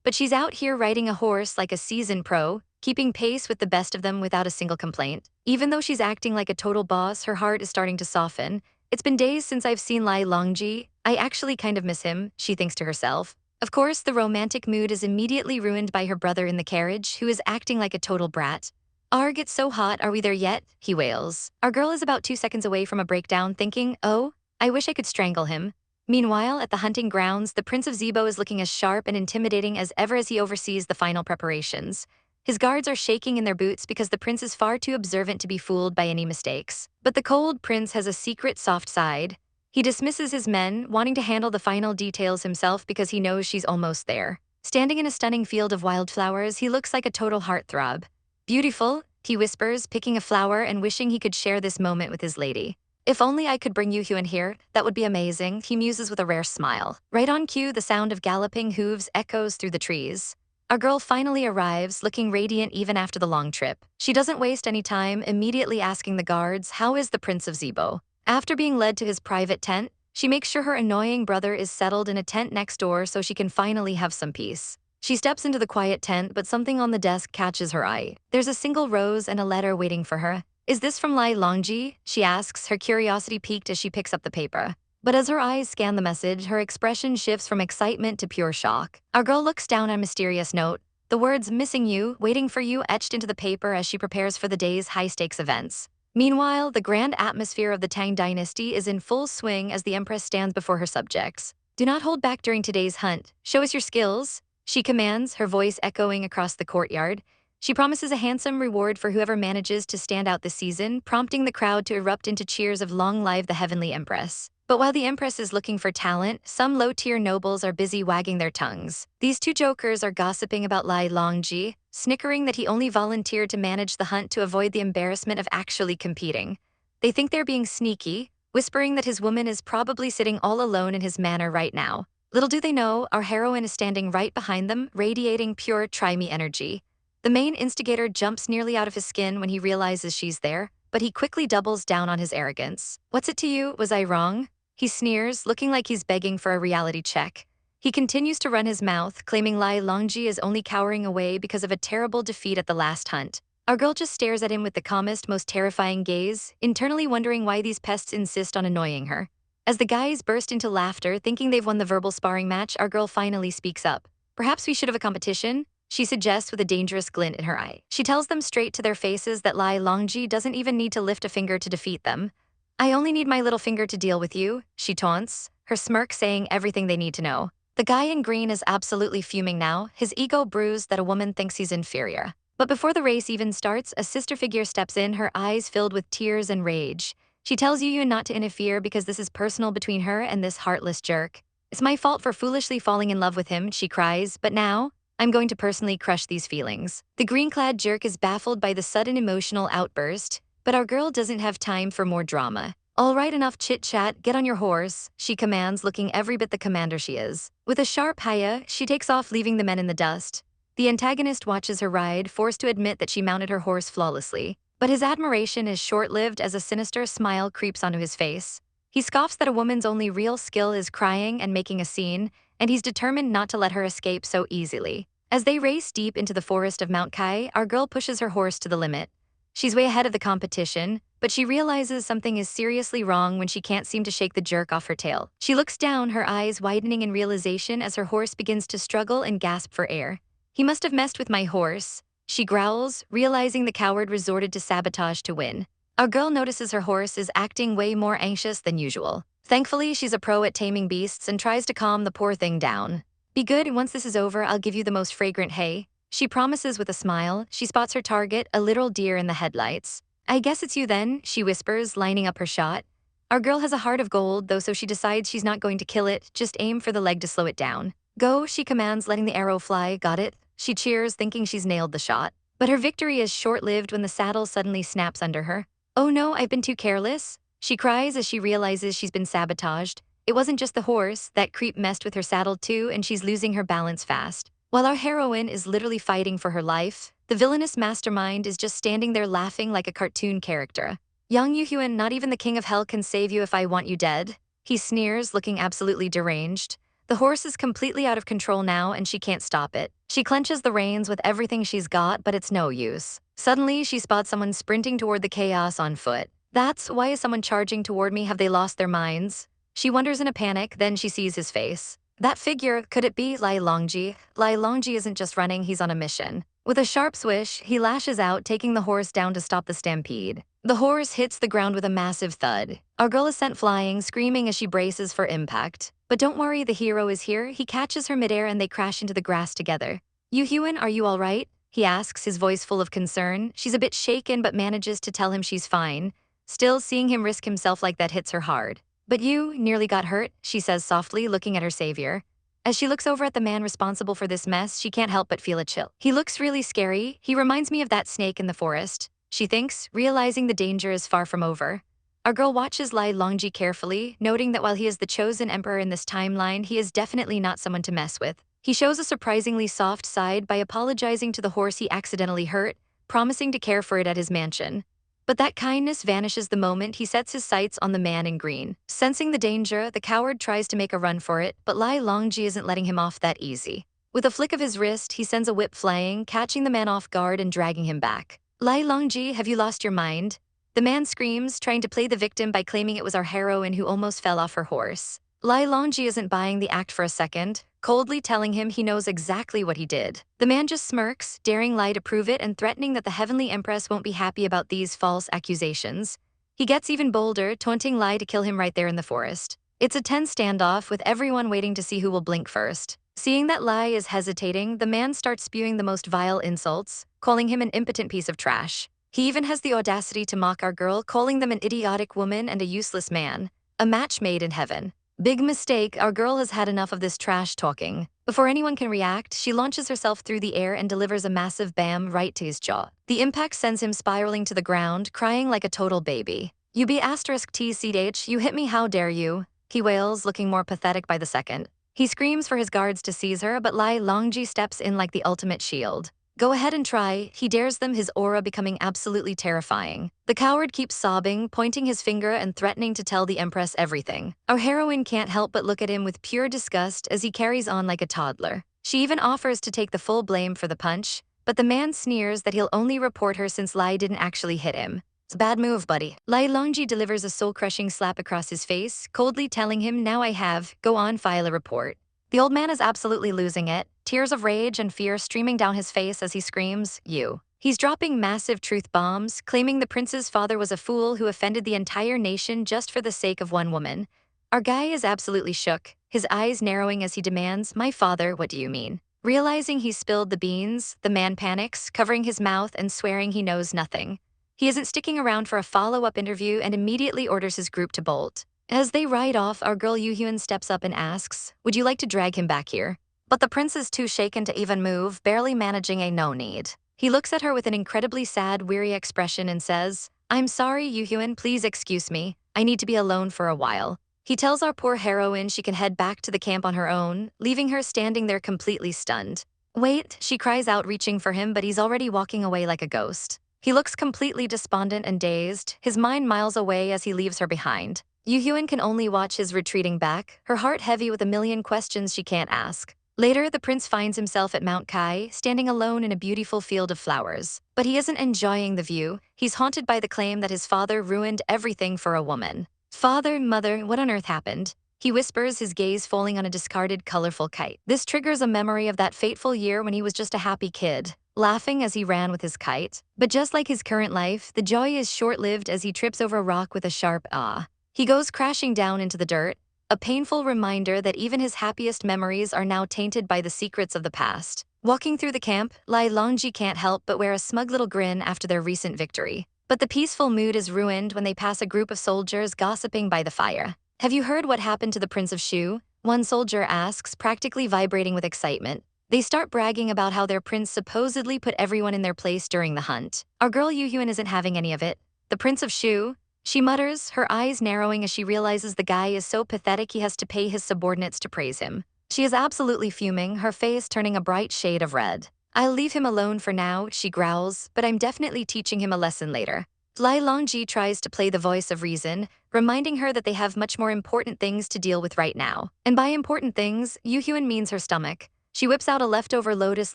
but she's out here riding a horse like a seasoned pro, keeping pace with the best of them without a single complaint. Even though she's acting like a total boss, her heart is starting to soften. It's been days since I've seen Longji. I actually kind of miss him, she thinks to herself. Of course, the romantic mood is immediately ruined by her brother in the carriage, who is acting like a total brat. Arg, it's so hot, are we there yet? He wails. Our girl is about 2 seconds away from a breakdown, thinking, oh, I wish I could strangle him. Meanwhile, at the hunting grounds, the Prince of Zebo is looking as sharp and intimidating as ever as he oversees the final preparations. His guards are shaking in their boots because the prince is far too observant to be fooled by any mistakes. But the cold prince has a secret soft side. He dismisses his men, wanting to handle the final details himself because he knows she's almost there. Standing in a stunning field of wildflowers, he looks like a total heartthrob. Beautiful, he whispers, picking a flower and wishing he could share this moment with his lady. If only I could bring you in here, that would be amazing, he muses with a rare smile. Right on cue, the sound of galloping hooves echoes through the trees. Our girl finally arrives, looking radiant even after the long trip. She doesn't waste any time, immediately asking the guards, how is the Prince of Zebo? After being led to his private tent, she makes sure her annoying brother is settled in a tent next door so she can finally have some peace. She steps into the quiet tent, but something on the desk catches her eye. There's a single rose and a letter waiting for her. Is this from Longji? She asks, her curiosity piqued as she picks up the paper. But as her eyes scan the message, her expression shifts from excitement to pure shock. Our girl looks down on a mysterious note, the words missing you, waiting for you etched into the paper as she prepares for the day's high-stakes events. Meanwhile, the grand atmosphere of the Tang Dynasty is in full swing as the Empress stands before her subjects. Do not hold back during today's hunt. Show us your skills, she commands, her voice echoing across the courtyard. She promises a handsome reward for whoever manages to stand out this season, prompting the crowd to erupt into cheers of long live the Heavenly Empress. But while the Empress is looking for talent, some low-tier nobles are busy wagging their tongues. These two jokers are gossiping about Longji, snickering that he only volunteered to manage the hunt to avoid the embarrassment of actually competing. They think they're being sneaky, whispering that his woman is probably sitting all alone in his manor right now. Little do they know, our heroine is standing right behind them, radiating pure try-me energy. The main instigator jumps nearly out of his skin when he realizes she's there, but he quickly doubles down on his arrogance. What's it to you? Was I wrong? He sneers, looking like he's begging for a reality check. He continues to run his mouth, claiming Longji is only cowering away because of a terrible defeat at the last hunt. Our girl just stares at him with the calmest, most terrifying gaze, internally wondering why these pests insist on annoying her. As the guys burst into laughter, thinking they've won the verbal sparring match, our girl finally speaks up. Perhaps we should have a competition, she suggests with a dangerous glint in her eye. She tells them straight to their faces that Longji doesn't even need to lift a finger to defeat them. I only need my little finger to deal with you, she taunts, her smirk saying everything they need to know. The guy in green is absolutely fuming now, his ego bruised that a woman thinks he's inferior. But before the race even starts, a sister figure steps in, her eyes filled with tears and rage. She tells you not to interfere because this is personal between her and this heartless jerk. It's my fault for foolishly falling in love with him, she cries, but now, I'm going to personally crush these feelings. The green-clad jerk is baffled by the sudden emotional outburst, but our girl doesn't have time for more drama. All right, enough chit-chat, get on your horse, she commands, looking every bit the commander she is. With a sharp hiya, she takes off, leaving the men in the dust. The antagonist watches her ride, forced to admit that she mounted her horse flawlessly. But his admiration is short-lived as a sinister smile creeps onto his face. He scoffs that a woman's only real skill is crying and making a scene, and he's determined not to let her escape so easily. As they race deep into the forest of Mount Kai, our girl pushes her horse to the limit. She's way ahead of the competition, but she realizes something is seriously wrong when she can't seem to shake the jerk off her tail. She looks down, her eyes widening in realization as her horse begins to struggle and gasp for air. He must have messed with my horse, she growls, realizing the coward resorted to sabotage to win. Our girl notices her horse is acting way more anxious than usual. Thankfully, she's a pro at taming beasts and tries to calm the poor thing down. Be good, and once this is over, I'll give you the most fragrant hay, she promises with a smile. She spots her target, a literal deer in the headlights. I guess it's you then, she whispers, lining up her shot. Our girl has a heart of gold, though, so she decides she's not going to kill it, just aim for the leg to slow it down. Go, she commands, letting the arrow fly. Got it? She cheers, thinking she's nailed the shot. But her victory is short-lived when the saddle suddenly snaps under her. Oh no, I've been too careless, she cries as she realizes she's been sabotaged. It wasn't just the horse, that creep messed with her saddle too, and she's losing her balance fast. While our heroine is literally fighting for her life, The villainous mastermind is just standing there laughing like a cartoon character. Young Yu-hyun, not even the king of hell can save you if I want you dead. He sneers, looking absolutely deranged. The horse is completely out of control now and she can't stop it. She clenches the reins with everything she's got, but it's no use. Suddenly, she spots someone sprinting toward the chaos on foot. Why is someone charging toward me? Have they lost their minds? She wonders in a panic, then she sees his face. That figure, could it be Longji? Longji isn't just running, he's on a mission. With a sharp swish, he lashes out, taking the horse down to stop the stampede. The horse hits the ground with a massive thud. Our girl is sent flying, screaming as she braces for impact. But don't worry, the hero is here. He catches her midair and they crash into the grass together. Yu-hyun, are you all right? He asks, his voice full of concern. She's a bit shaken but manages to tell him she's fine. Still, seeing him risk himself like that hits her hard. But you nearly got hurt, she says softly, looking at her savior. As she looks over at the man responsible for this mess, she can't help but feel a chill. He looks really scary. He reminds me of that snake in the forest, she thinks, realizing the danger is far from over. Our girl watches Longji carefully, noting that while he is the chosen emperor in this timeline, he is definitely not someone to mess with. He shows a surprisingly soft side by apologizing to the horse he accidentally hurt, promising to care for it at his mansion. But that kindness vanishes the moment he sets his sights on the man in green. Sensing the danger, the coward tries to make a run for it, but Longji isn't letting him off that easy. With a flick of his wrist, he sends a whip flying, catching the man off guard and dragging him back. Longji, have you lost your mind? The man screams, trying to play the victim by claiming it was our heroine who almost fell off her horse. Longji isn't buying the act for a second, coldly telling him he knows exactly what he did. The man just smirks, daring Lai to prove it and threatening that the heavenly empress won't be happy about these false accusations. He gets even bolder, taunting Lai to kill him right there in the forest. It's a tense standoff, with everyone waiting to see who will blink first. Seeing that Lai is hesitating, the man starts spewing the most vile insults, calling him an impotent piece of trash. He even has the audacity to mock our girl, calling them an idiotic woman and a useless man. A match made in heaven. Big mistake, our girl has had enough of this trash talking. Before anyone can react, she launches herself through the air and delivers a massive bam right to his jaw. The impact sends him spiraling to the ground, crying like a total baby. You *TCH, you hit me, how dare you? He wails, looking more pathetic by the second. He screams for his guards to seize her, but Longji steps in like the ultimate shield. Go ahead and try, he dares them, his aura becoming absolutely terrifying. The coward keeps sobbing, pointing his finger and threatening to tell the empress everything. Our heroine can't help but look at him with pure disgust as he carries on like a toddler. She even offers to take the full blame for the punch, but the man sneers that he'll only report her since Lai didn't actually hit him. It's a bad move, buddy. Longji delivers a soul-crushing slap across his face, coldly telling him, now I have, go on, file a report. The old man is absolutely losing it, tears of rage and fear streaming down his face as he screams, you. He's dropping massive truth bombs, claiming the prince's father was a fool who offended the entire nation just for the sake of one woman. Our guy is absolutely shook, his eyes narrowing as he demands, my father, what do you mean? Realizing he spilled the beans, the man panics, covering his mouth and swearing he knows nothing. He isn't sticking around for a follow-up interview and immediately orders his group to bolt. As they ride off, our girl Yu-hyun steps up and asks, would you like to drag him back here? But the prince is too shaken to even move, barely managing a no need. He looks at her with an incredibly sad, weary expression and says, I'm sorry, Yu-hyun, please excuse me. I need to be alone for a while. He tells our poor heroine she can head back to the camp on her own, leaving her standing there completely stunned. Wait, she cries out, reaching for him, but he's already walking away like a ghost. He looks completely despondent and dazed, his mind miles away as he leaves her behind. Yu-hyun can only watch his retreating back, her heart heavy with a million questions she can't ask. Later, the prince finds himself at Mount Kai, standing alone in a beautiful field of flowers. But he isn't enjoying the view. He's haunted by the claim that his father ruined everything for a woman. Father, mother, what on earth happened? He whispers, his gaze falling on a discarded colorful kite. This triggers a memory of that fateful year when he was just a happy kid, laughing as he ran with his kite. But just like his current life, the joy is short-lived as he trips over a rock with a sharp ah. He goes crashing down into the dirt, a painful reminder that even his happiest memories are now tainted by the secrets of the past. Walking through the camp, Longji can't help but wear a smug little grin after their recent victory. But the peaceful mood is ruined when they pass a group of soldiers gossiping by the fire. Have you heard what happened to the Prince of Shu? One soldier asks, practically vibrating with excitement. They start bragging about how their prince supposedly put everyone in their place during the hunt. Our girl Yu-hyun isn't having any of it. The Prince of Shu? She mutters, her eyes narrowing as she realizes the guy is so pathetic he has to pay his subordinates to praise him. She is absolutely fuming, her face turning a bright shade of red. I'll leave him alone for now, she growls, but I'm definitely teaching him a lesson later. Longji tries to play the voice of reason, reminding her that they have much more important things to deal with right now. And by important things, Yuhyun means her stomach. She whips out a leftover lotus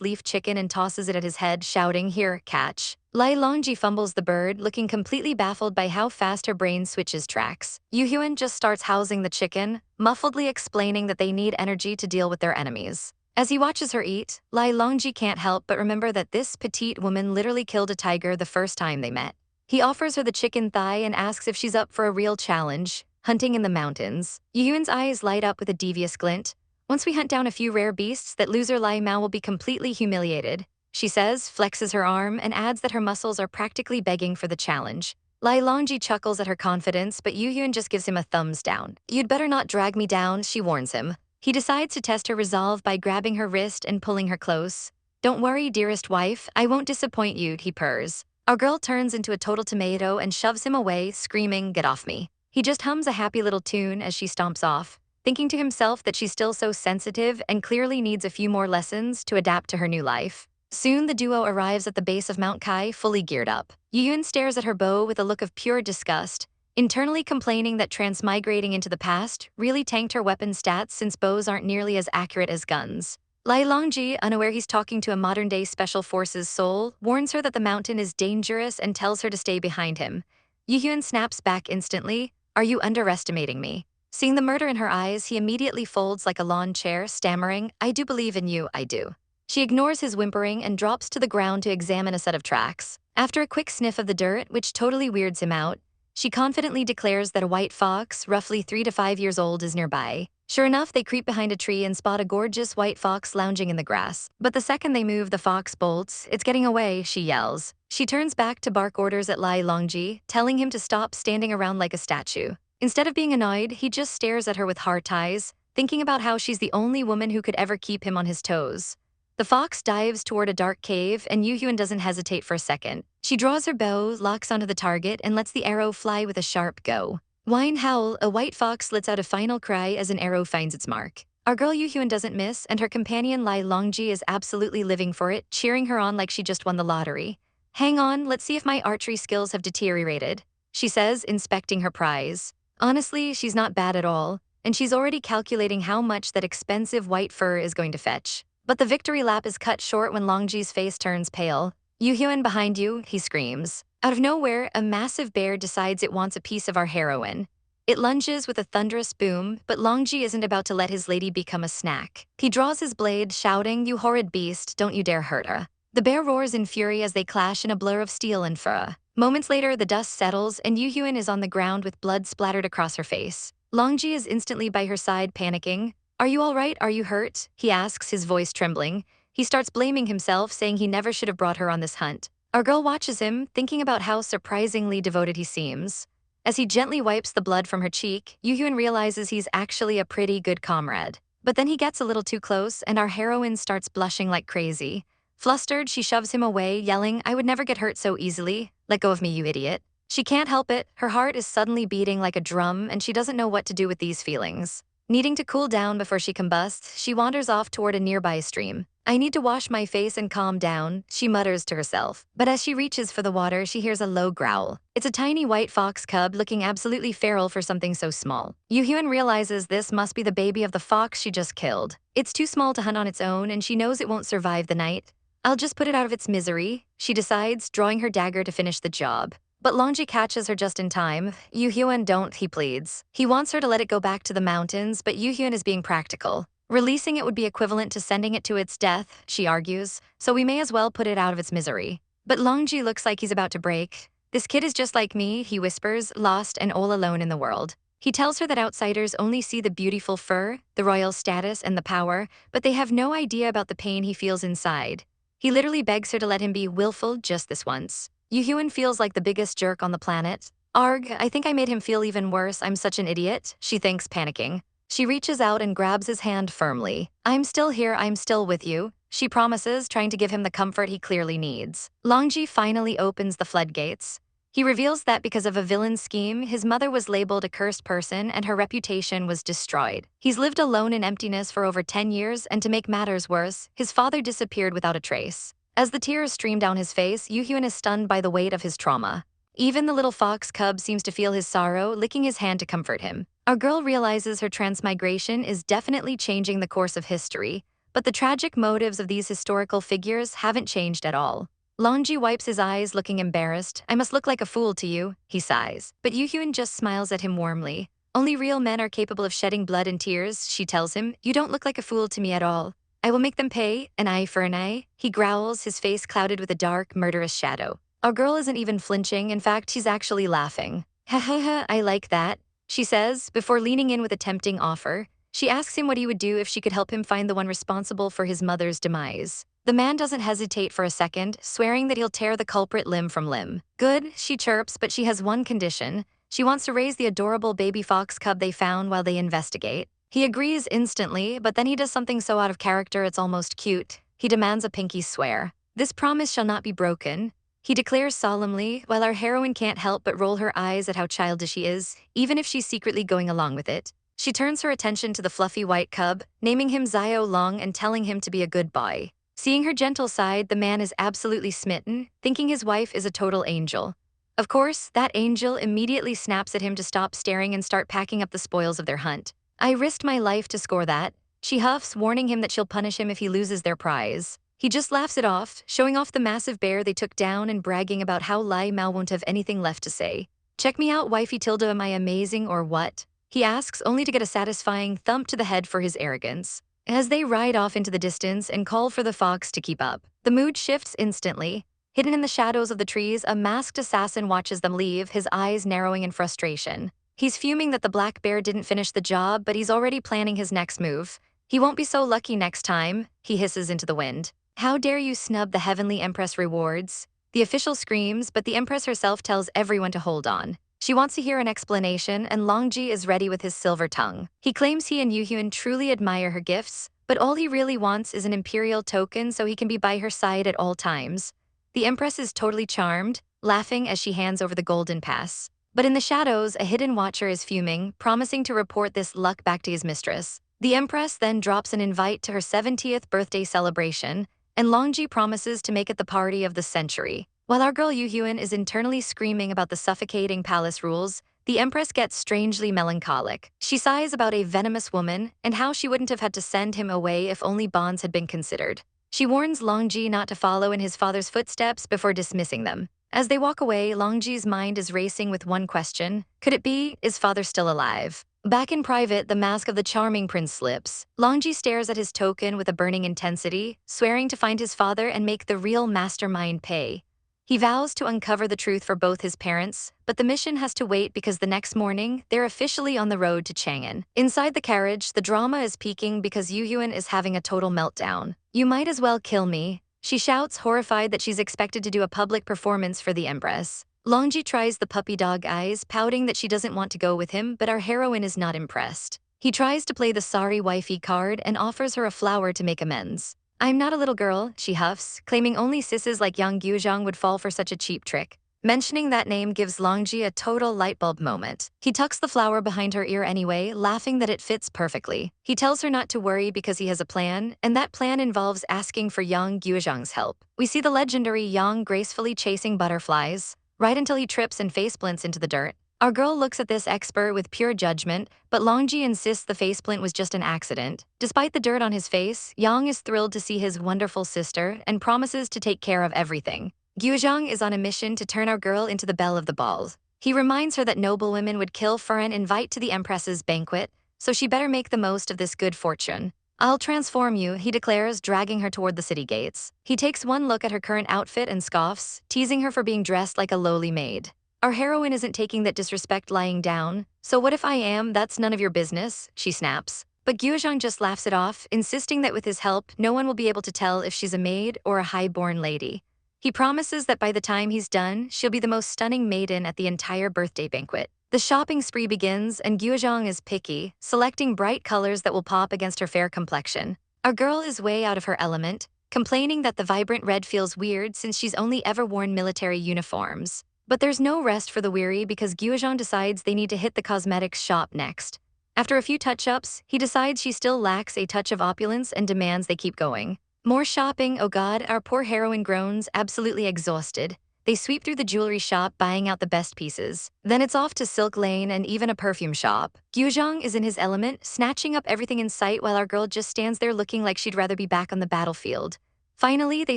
leaf chicken and tosses it at his head, shouting, "Here, catch." Longji fumbles the bird, looking completely baffled by how fast her brain switches tracks. Yuhyun just starts housing the chicken, muffledly explaining that they need energy to deal with their enemies. As he watches her eat, Longji can't help but remember that this petite woman literally killed a tiger the first time they met. He offers her the chicken thigh and asks if she's up for a real challenge, hunting in the mountains. Yuhyun's eyes light up with a devious glint. "Once we hunt down a few rare beasts, that loser Lai Mao will be completely humiliated," she says, flexes her arm, and adds that her muscles are practically begging for the challenge. Longji chuckles at her confidence, but Yuhyun just gives him a thumbs down. "You'd better not drag me down," she warns him. He decides to test her resolve by grabbing her wrist and pulling her close. "Don't worry, dearest wife, I won't disappoint you," he purrs. Our girl turns into a total tomato and shoves him away, screaming, "Get off me." He just hums a happy little tune as she stomps off, thinking to himself that she's still so sensitive and clearly needs a few more lessons to adapt to her new life. Soon the duo arrives at the base of Mount Kai, fully geared up. Yuhyun stares at her bow with a look of pure disgust, internally complaining that transmigrating into the past really tanked her weapon stats since bows aren't nearly as accurate as guns. Longji, unaware he's talking to a modern-day Special Forces soul, warns her that the mountain is dangerous and tells her to stay behind him. Yuhyun snaps back instantly, "Are you underestimating me?" Seeing the murder in her eyes, he immediately folds like a lawn chair, stammering, "I do believe in you, I do." She ignores his whimpering and drops to the ground to examine a set of tracks. After a quick sniff of the dirt, which totally weirds him out, she confidently declares that a white fox, roughly 3 to 5 years old, is nearby. Sure enough, they creep behind a tree and spot a gorgeous white fox lounging in the grass. But the second they move, the fox bolts. "It's getting away," she yells. She turns back to bark orders at Longji, telling him to stop standing around like a statue. Instead of being annoyed, he just stares at her with heart eyes, thinking about how she's the only woman who could ever keep him on his toes. The fox dives toward a dark cave, and Yuhyun doesn't hesitate for a second. She draws her bow, locks onto the target, and lets the arrow fly with a sharp go. Whine howl, a white fox lets out a final cry as an arrow finds its mark. Our girl Yuhyun doesn't miss, and her companion Longji is absolutely living for it, cheering her on like she just won the lottery. "Hang on, let's see if my archery skills have deteriorated," she says, inspecting her prize. Honestly, she's not bad at all, and she's already calculating how much that expensive white fur is going to fetch. But the victory lap is cut short when Longji's face turns pale. "Yuhyun, behind you," he screams. Out of nowhere, a massive bear decides it wants a piece of our heroine. It lunges with a thunderous boom, but Longji isn't about to let his lady become a snack. He draws his blade, shouting, "You horrid beast, don't you dare hurt her." The bear roars in fury as they clash in a blur of steel and fur. Moments later, the dust settles, and Yuhyun is on the ground with blood splattered across her face. Longji is instantly by her side, panicking. "Are you all right? Are you hurt?" he asks, his voice trembling. He starts blaming himself, saying he never should have brought her on this hunt. Our girl watches him, thinking about how surprisingly devoted he seems. As he gently wipes the blood from her cheek, Yuhyun realizes he's actually a pretty good comrade. But then he gets a little too close, and our heroine starts blushing like crazy. Flustered, she shoves him away, yelling, "I would never get hurt so easily. Let go of me, you idiot." She can't help it. Her heart is suddenly beating like a drum, and she doesn't know what to do with these feelings. Needing to cool down before she combusts, she wanders off toward a nearby stream. "I need to wash my face and calm down," she mutters to herself. But as she reaches for the water, she hears a low growl. It's a tiny white fox cub looking absolutely feral for something so small. Yuhyun realizes this must be the baby of the fox she just killed. It's too small to hunt on its own, and she knows it won't survive the night. "I'll just put it out of its misery," she decides, drawing her dagger to finish the job. But Longji catches her just in time. "Yuhyun, don't," he pleads. He wants her to let it go back to the mountains, but Yuhyun is being practical. "Releasing it would be equivalent to sending it to its death," she argues, "so we may as well put it out of its misery." But Longji looks like he's about to break. "This kid is just like me," he whispers, lost and all alone in the world. He tells her that outsiders only see the beautiful fur, the royal status, and the power, but they have no idea about the pain he feels inside. He literally begs her to let him be willful just this once. Yuhyun feels like the biggest jerk on the planet. "Arg, I think I made him feel even worse. I'm such an idiot," she thinks, panicking. She reaches out and grabs his hand firmly. "I'm still here, I'm still with you," she promises, trying to give him the comfort he clearly needs. Longji finally opens the floodgates. He reveals that because of a villain's scheme, his mother was labeled a cursed person and her reputation was destroyed. He's lived alone in emptiness for over 10 years, and to make matters worse, his father disappeared without a trace. As the tears stream down his face, Yoo-hyun is stunned by the weight of his trauma. Even the little fox cub seems to feel his sorrow, licking his hand to comfort him. Our girl realizes her transmigration is definitely changing the course of history, but the tragic motives of these historical figures haven't changed at all. Longji wipes his eyes, looking embarrassed. "I must look like a fool to you," he sighs. But Yoo-hyun just smiles at him warmly. "Only real men are capable of shedding blood and tears," she tells him. "You don't look like a fool to me at all. I will make them pay, an eye for an eye." He growls, his face clouded with a dark, murderous shadow. Our girl isn't even flinching. In fact, she's actually laughing. "Ha ha ha, I like that," she says, before leaning in with a tempting offer. She asks him what he would do if she could help him find the one responsible for his mother's demise. The man doesn't hesitate for a second, swearing that he'll tear the culprit limb from limb. "Good," she chirps, but she has one condition. She wants to raise the adorable baby fox cub they found while they investigate. He agrees instantly, but then he does something so out of character it's almost cute. He demands a pinky swear. "This promise shall not be broken," he declares solemnly, while our heroine can't help but roll her eyes at how childish he is, even if she's secretly going along with it. She turns her attention to the fluffy white cub, naming him Zio Long and telling him to be a good boy. Seeing her gentle side, the man is absolutely smitten, thinking his wife is a total angel. Of course, that angel immediately snaps at him to stop staring and start packing up the spoils of their hunt. "I risked my life to score that," she huffs, warning him that she'll punish him if he loses their prize. He just laughs it off, showing off the massive bear they took down and bragging about how Lai Mao won't have anything left to say. "Check me out, wifey Tilda, am I amazing or what?" he asks, only to get a satisfying thump to the head for his arrogance. As they ride off into the distance and call for the fox to keep up, the mood shifts instantly. Hidden in the shadows of the trees, a masked assassin watches them leave, his eyes narrowing in frustration. He's fuming that the black bear didn't finish the job, but he's already planning his next move. "He won't be so lucky next time," he hisses into the wind. "How dare you snub the Heavenly Empress rewards?" The official screams, but the Empress herself tells everyone to hold on. She wants to hear an explanation, and Longji is ready with his silver tongue. He claims he and Yoo-hyun truly admire her gifts, but all he really wants is an Imperial token so he can be by her side at all times. The Empress is totally charmed, laughing as she hands over the golden pass. But in the shadows, a hidden watcher is fuming, promising to report this luck back to his mistress. The Empress then drops an invite to her 70th birthday celebration, and Longji promises to make it the party of the century. While our girl Yoo-hyun is internally screaming about the suffocating palace rules, the Empress gets strangely melancholic. She sighs about a venomous woman and how she wouldn't have had to send him away if only bonds had been considered. She warns Longji not to follow in his father's footsteps before dismissing them. As they walk away, Longji's mind is racing with one question. Could it be, is father still alive? Back in private, the mask of the charming prince slips. Longji stares at his token with a burning intensity, swearing to find his father and make the real mastermind pay. He vows to uncover the truth for both his parents, but the mission has to wait because the next morning, they're officially on the road to Chang'an. Inside the carriage, the drama is peaking because Yoo-hyun is having a total meltdown. "You might as well kill me," she shouts, horrified that she's expected to do a public performance for the Empress. Longji tries the puppy dog eyes, pouting that she doesn't want to go with him, but our heroine is not impressed. He tries to play the sorry wifey card and offers her a flower to make amends. "I'm not a little girl," she huffs, claiming only sisses like young Gyuzhang would fall for such a cheap trick. Mentioning that name gives Longji a total lightbulb moment. He tucks the flower behind her ear anyway, laughing that it fits perfectly. He tells her not to worry because he has a plan, and that plan involves asking for young Gyuzhang's help. We see the legendary Yang gracefully chasing butterflies, right until he trips and faceplants into the dirt. Our girl looks at this expert with pure judgment, but Longji insists the faceplant was just an accident. Despite the dirt on his face, Yang is thrilled to see his wonderful sister and promises to take care of everything. Gyuzhang is on a mission to turn our girl into the belle of the ball. He reminds her that noblewomen would kill for an invite to the Empress's banquet, so she better make the most of this good fortune. "I'll transform you," he declares, dragging her toward the city gates. He takes one look at her current outfit and scoffs, teasing her for being dressed like a lowly maid. Our heroine isn't taking that disrespect lying down. "So what if I am? That's none of your business," she snaps. But Gyuzhang just laughs it off, insisting that with his help, no one will be able to tell if she's a maid or a high-born lady. He promises that by the time he's done, she'll be the most stunning maiden at the entire birthday banquet. The shopping spree begins, and Gyuzhang is picky, selecting bright colors that will pop against her fair complexion. Our girl is way out of her element, complaining that the vibrant red feels weird since she's only ever worn military uniforms. But there's no rest for the weary because Gyujeong decides they need to hit the cosmetics shop next. After a few touch-ups, he decides she still lacks a touch of opulence and demands they keep going. More shopping, oh god, our poor heroine groans, absolutely exhausted. They sweep through the jewelry shop, buying out the best pieces. Then it's off to Silk Lane and even a perfume shop. Gyujeong is in his element, snatching up everything in sight while our girl just stands there looking like she'd rather be back on the battlefield. Finally, they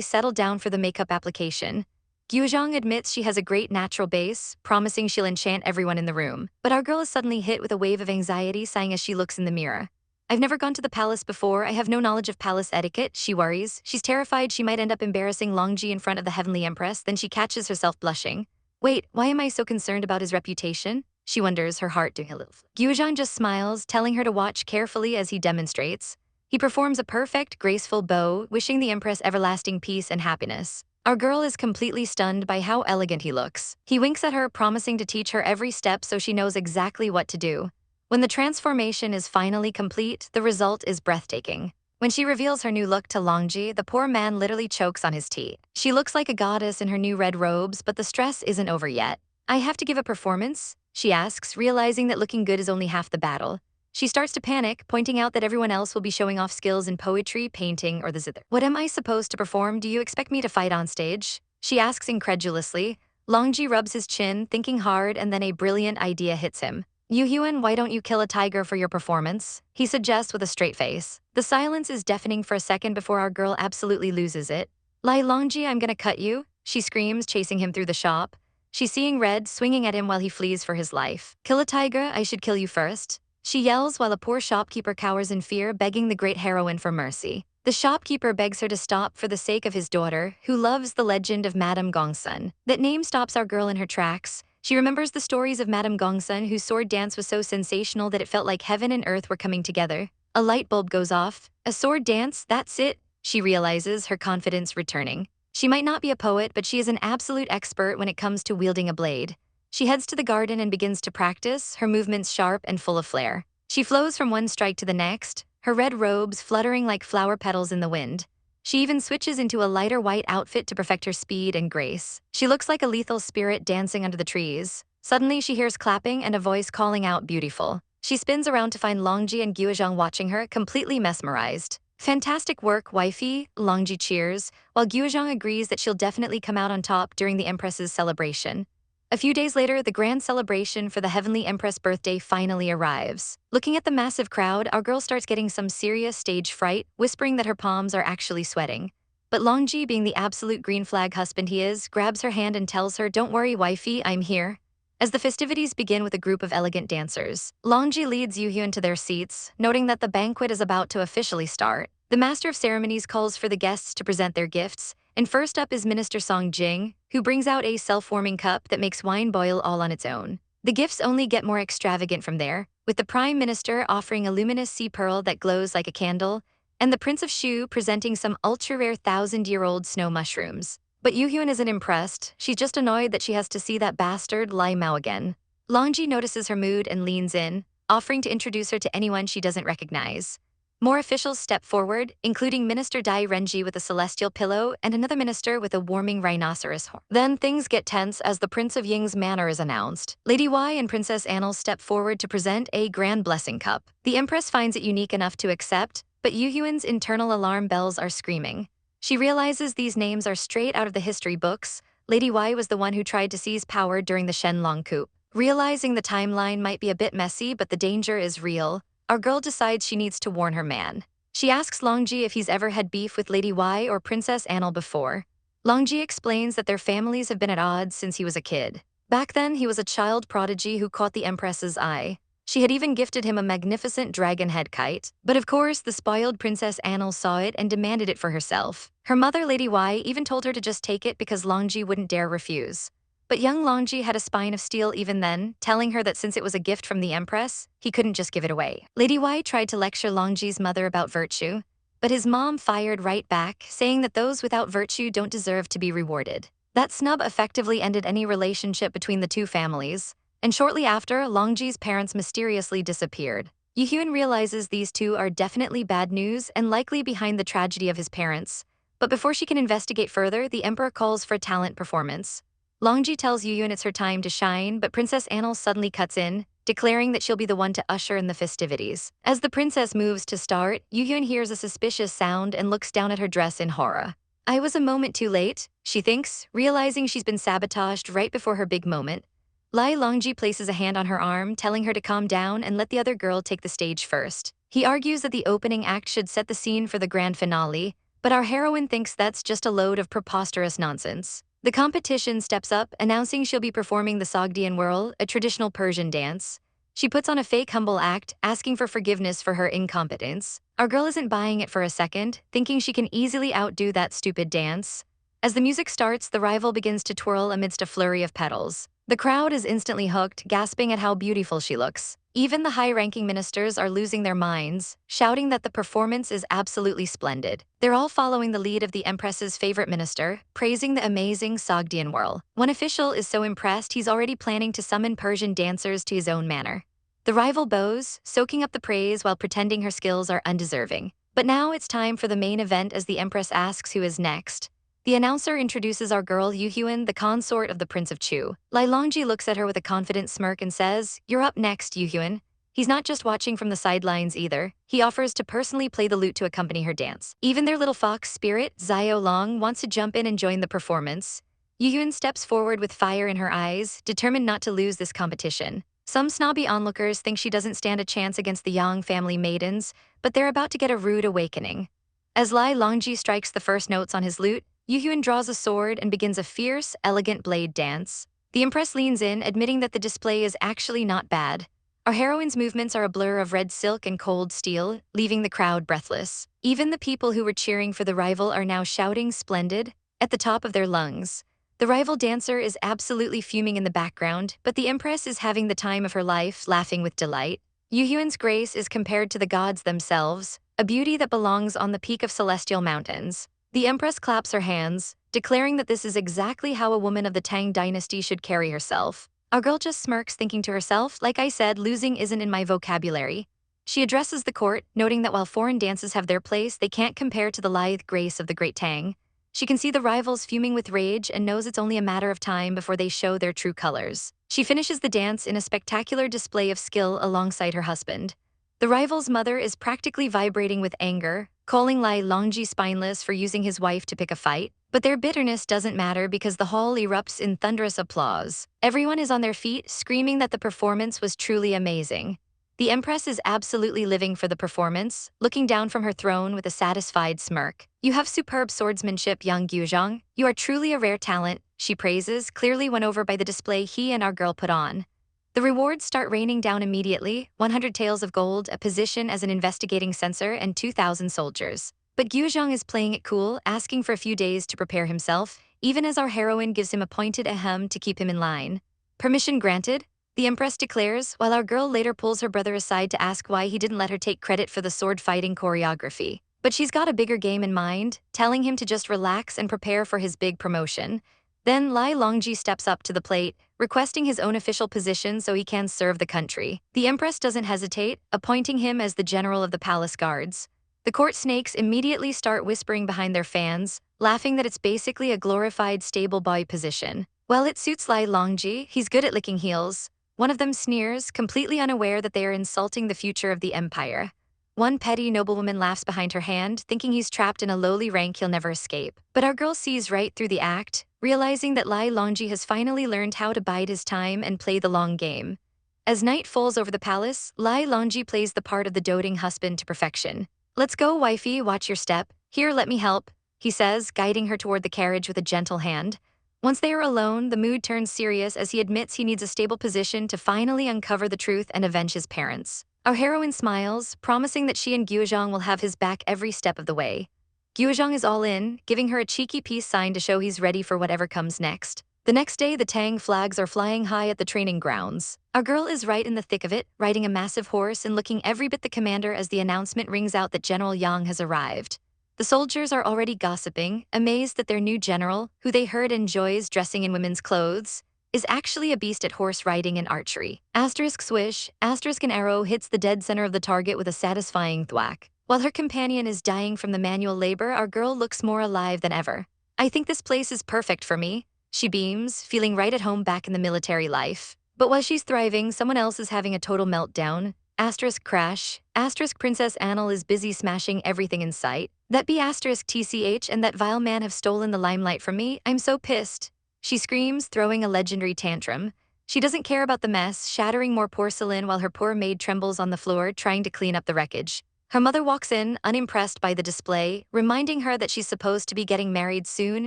settle down for the makeup application. Gyujeong admits she has a great natural base, promising she'll enchant everyone in the room. But our girl is suddenly hit with a wave of anxiety, sighing as she looks in the mirror. I've never gone to the palace before, I have no knowledge of palace etiquette, she worries. She's terrified she might end up embarrassing Longji in front of the Heavenly Empress, then she catches herself blushing. Wait, why am I so concerned about his reputation? She wonders, her heart doing a little. Gyujeong just smiles, telling her to watch carefully as he demonstrates. He performs a perfect, graceful bow, wishing the Empress everlasting peace and happiness. Our girl is completely stunned by how elegant he looks. He winks at her, promising to teach her every step so she knows exactly what to do. When the transformation is finally complete, the result is breathtaking. When she reveals her new look to Longji, the poor man literally chokes on his tea. She looks like a goddess in her new red robes, but the stress isn't over yet. I have to give a performance? She asks, realizing that looking good is only half the battle. She starts to panic, pointing out that everyone else will be showing off skills in poetry, painting, or the zither. What am I supposed to perform? Do you expect me to fight on stage? She asks incredulously. Longji rubs his chin, thinking hard, and then a brilliant idea hits him. Yuhyun, why don't you kill a tiger for your performance? He suggests with a straight face. The silence is deafening for a second before our girl absolutely loses it. Lai Longji, I'm gonna cut you, she screams, chasing him through the shop. She's seeing red, swinging at him while he flees for his life. Kill a tiger, I should kill you first. She yells while a poor shopkeeper cowers in fear, begging the great heroine for mercy. The shopkeeper begs her to stop for the sake of his daughter, who loves the legend of Madame Gongsun. That name stops our girl in her tracks. She remembers the stories of Madame Gongsun, whose sword dance was so sensational that it felt like heaven and earth were coming together. A light bulb goes off. A sword dance, that's it, she realizes, her confidence returning. She might not be a poet, but she is an absolute expert when it comes to wielding a blade. She heads to the garden and begins to practice, her movements sharp and full of flair. She flows from one strike to the next, her red robes fluttering like flower petals in the wind. She even switches into a lighter white outfit to perfect her speed and grace. She looks like a lethal spirit dancing under the trees. Suddenly, she hears clapping and a voice calling out, beautiful. She spins around to find Longji and Gyujeong watching her, completely mesmerized. Fantastic work, wifey, Longji cheers, while Gyujeong agrees that she'll definitely come out on top during the Empress's celebration. A few days later, the grand celebration for the Heavenly Empress birthday finally arrives. Looking at the massive crowd, our girl starts getting some serious stage fright, whispering that her palms are actually sweating. But Longji, being the absolute green flag husband he is, grabs her hand and tells her, don't worry, wifey, I'm here. As the festivities begin with a group of elegant dancers, Longji leads Yuhyun to their seats, noting that the banquet is about to officially start. The master of ceremonies calls for the guests to present their gifts, and first up is Minister Song Jing, who brings out a self-warming cup that makes wine boil all on its own. The gifts only get more extravagant from there, with the Prime Minister offering a luminous sea pearl that glows like a candle, and the Prince of Shu presenting some ultra-rare 1,000-year-old snow mushrooms. But Yuhyun isn't impressed, she's just annoyed that she has to see that bastard Lai Mao again. Longji notices her mood and leans in, offering to introduce her to anyone she doesn't recognize. More officials step forward, including Minister Dai Renji with a celestial pillow and another minister with a warming rhinoceros horn. Then things get tense as the Prince of Ying's manor is announced. Lady Y and Princess Annel step forward to present a grand blessing cup. The Empress finds it unique enough to accept, but Yuhyun's internal alarm bells are screaming. She realizes these names are straight out of the history books. Lady Y was the one who tried to seize power during the Shenlong coup. Realizing the timeline might be a bit messy, but the danger is real, our girl decides she needs to warn her man. She asks Longji if he's ever had beef with Lady Y or Princess Annel before. Longji explains that their families have been at odds since he was a kid. Back then, he was a child prodigy who caught the Empress's eye. She had even gifted him a magnificent dragon head kite. But of course, the spoiled Princess Annel saw it and demanded it for herself. Her mother, Lady Y, even told her to just take it because Longji wouldn't dare refuse. But young Longji had a spine of steel even then, telling her that since it was a gift from the Empress, he couldn't just give it away. Lady Y tried to lecture Longji's mother about virtue, but his mom fired right back, saying that those without virtue don't deserve to be rewarded. That snub effectively ended any relationship between the two families, and shortly after, Longji's parents mysteriously disappeared. Yuhyun realizes these two are definitely bad news and likely behind the tragedy of his parents, but before she can investigate further, the Emperor calls for a talent performance. Longji tells Yuyun it's her time to shine, but Princess Annel suddenly cuts in, declaring that she'll be the one to usher in the festivities. As the princess moves to start, Yuyun hears a suspicious sound and looks down at her dress in horror. I was a moment too late, she thinks, realizing she's been sabotaged right before her big moment. Lai Longji places a hand on her arm, telling her to calm down and let the other girl take the stage first. He argues that the opening act should set the scene for the grand finale, but our heroine thinks that's just a load of preposterous nonsense. The competition steps up, announcing she'll be performing the Sogdian whirl, a traditional Persian dance. She puts on a fake humble act, asking for forgiveness for her incompetence. Our girl isn't buying it for a second, thinking she can easily outdo that stupid dance. As the music starts, the rival begins to twirl amidst a flurry of petals. The crowd is instantly hooked, gasping at how beautiful she looks. Even the high-ranking ministers are losing their minds, shouting that the performance is absolutely splendid. They're all following the lead of the Empress's favorite minister, praising the amazing Sogdian whirl. One official is so impressed he's already planning to summon Persian dancers to his own manor. The rival bows, soaking up the praise while pretending her skills are undeserving. But now it's time for the main event as the Empress asks who is next. The announcer introduces our girl Yuhyun, the consort of the Prince of Chu. Lai Longji looks at her with a confident smirk and says, "You're up next, Yuhyun." He's not just watching from the sidelines either. He offers to personally play the lute to accompany her dance. Even their little fox spirit, Xiao Long, wants to jump in and join the performance. Yuhyun steps forward with fire in her eyes, determined not to lose this competition. Some snobby onlookers think she doesn't stand a chance against the Yang family maidens, but they're about to get a rude awakening. As Lai Longji strikes the first notes on his lute, Yuhyun draws a sword and begins a fierce, elegant blade dance. The Empress leans in, admitting that the display is actually not bad. Our heroine's movements are a blur of red silk and cold steel, leaving the crowd breathless. Even the people who were cheering for the rival are now shouting "splendid" at the top of their lungs. The rival dancer is absolutely fuming in the background, but the Empress is having the time of her life, laughing with delight. Yuhyun's grace is compared to the gods themselves, a beauty that belongs on the peak of celestial mountains. The Empress claps her hands, declaring that this is exactly how a woman of the Tang Dynasty should carry herself. Our girl just smirks, thinking to herself, like I said, losing isn't in my vocabulary. She addresses the court, noting that while foreign dances have their place, they can't compare to the lithe grace of the Great Tang. She can see the rivals fuming with rage and knows it's only a matter of time before they show their true colors. She finishes the dance in a spectacular display of skill alongside her husband. The rival's mother is practically vibrating with anger, calling Lai Longji spineless for using his wife to pick a fight. But their bitterness doesn't matter because the hall erupts in thunderous applause. Everyone is on their feet, screaming that the performance was truly amazing. The Empress is absolutely living for the performance, looking down from her throne with a satisfied smirk. "You have superb swordsmanship, young Gyuzhang. You are truly a rare talent," she praises, clearly won over by the display he and our girl put on. The rewards start raining down immediately: 100 taels of gold, a position as an investigating censor, and 2,000 soldiers. But Gyuzhang is playing it cool, asking for a few days to prepare himself, even as our heroine gives him a pointed ahem to keep him in line. "Permission granted," the Empress declares, while our girl later pulls her brother aside to ask why he didn't let her take credit for the sword-fighting choreography. But she's got a bigger game in mind, telling him to just relax and prepare for his big promotion. Then Lai Longji steps up to the plate, requesting his own official position so he can serve the country. The Empress doesn't hesitate, appointing him as the general of the palace guards. The court snakes immediately start whispering behind their fans, laughing that it's basically a glorified stable boy position. Well, it suits Lai Longji, he's good at licking heels. One of them sneers, completely unaware that they are insulting the future of the empire. One petty noblewoman laughs behind her hand, thinking he's trapped in a lowly rank he'll never escape. But our girl sees right through the act, realizing that Lai Longji has finally learned how to bide his time and play the long game. As night falls over the palace, Lai Longji plays the part of the doting husband to perfection. "Let's go, wifey, watch your step. Here, let me help," he says, guiding her toward the carriage with a gentle hand. Once they are alone, the mood turns serious as he admits he needs a stable position to finally uncover the truth and avenge his parents. Our heroine smiles, promising that she and Gyuzhang will have his back every step of the way. Gyuzhang is all in, giving her a cheeky peace sign to show he's ready for whatever comes next. The next day, the Tang flags are flying high at the training grounds. Our girl is right in the thick of it, riding a massive horse and looking every bit the commander as the announcement rings out that General Yang has arrived. The soldiers are already gossiping, amazed that their new general, who they heard enjoys dressing in women's clothes, is actually a beast at horse riding and archery. Asterisk swish, asterisk an arrow hits the dead center of the target with a satisfying thwack. While her companion is dying from the manual labor, our girl looks more alive than ever. "I think this place is perfect for me," She beams, feeling right at home back in the military life. But while she's thriving, someone else is having a total meltdown. Asterisk crash. Asterisk Princess Annal is busy smashing everything in sight. That be asterisk TCH and that vile man have stolen the limelight from me. I'm so pissed. She screams, throwing a legendary tantrum. She doesn't care about the mess, shattering more porcelain while her poor maid trembles on the floor trying to clean up the wreckage. Her mother walks in, unimpressed by the display, reminding her that she's supposed to be getting married soon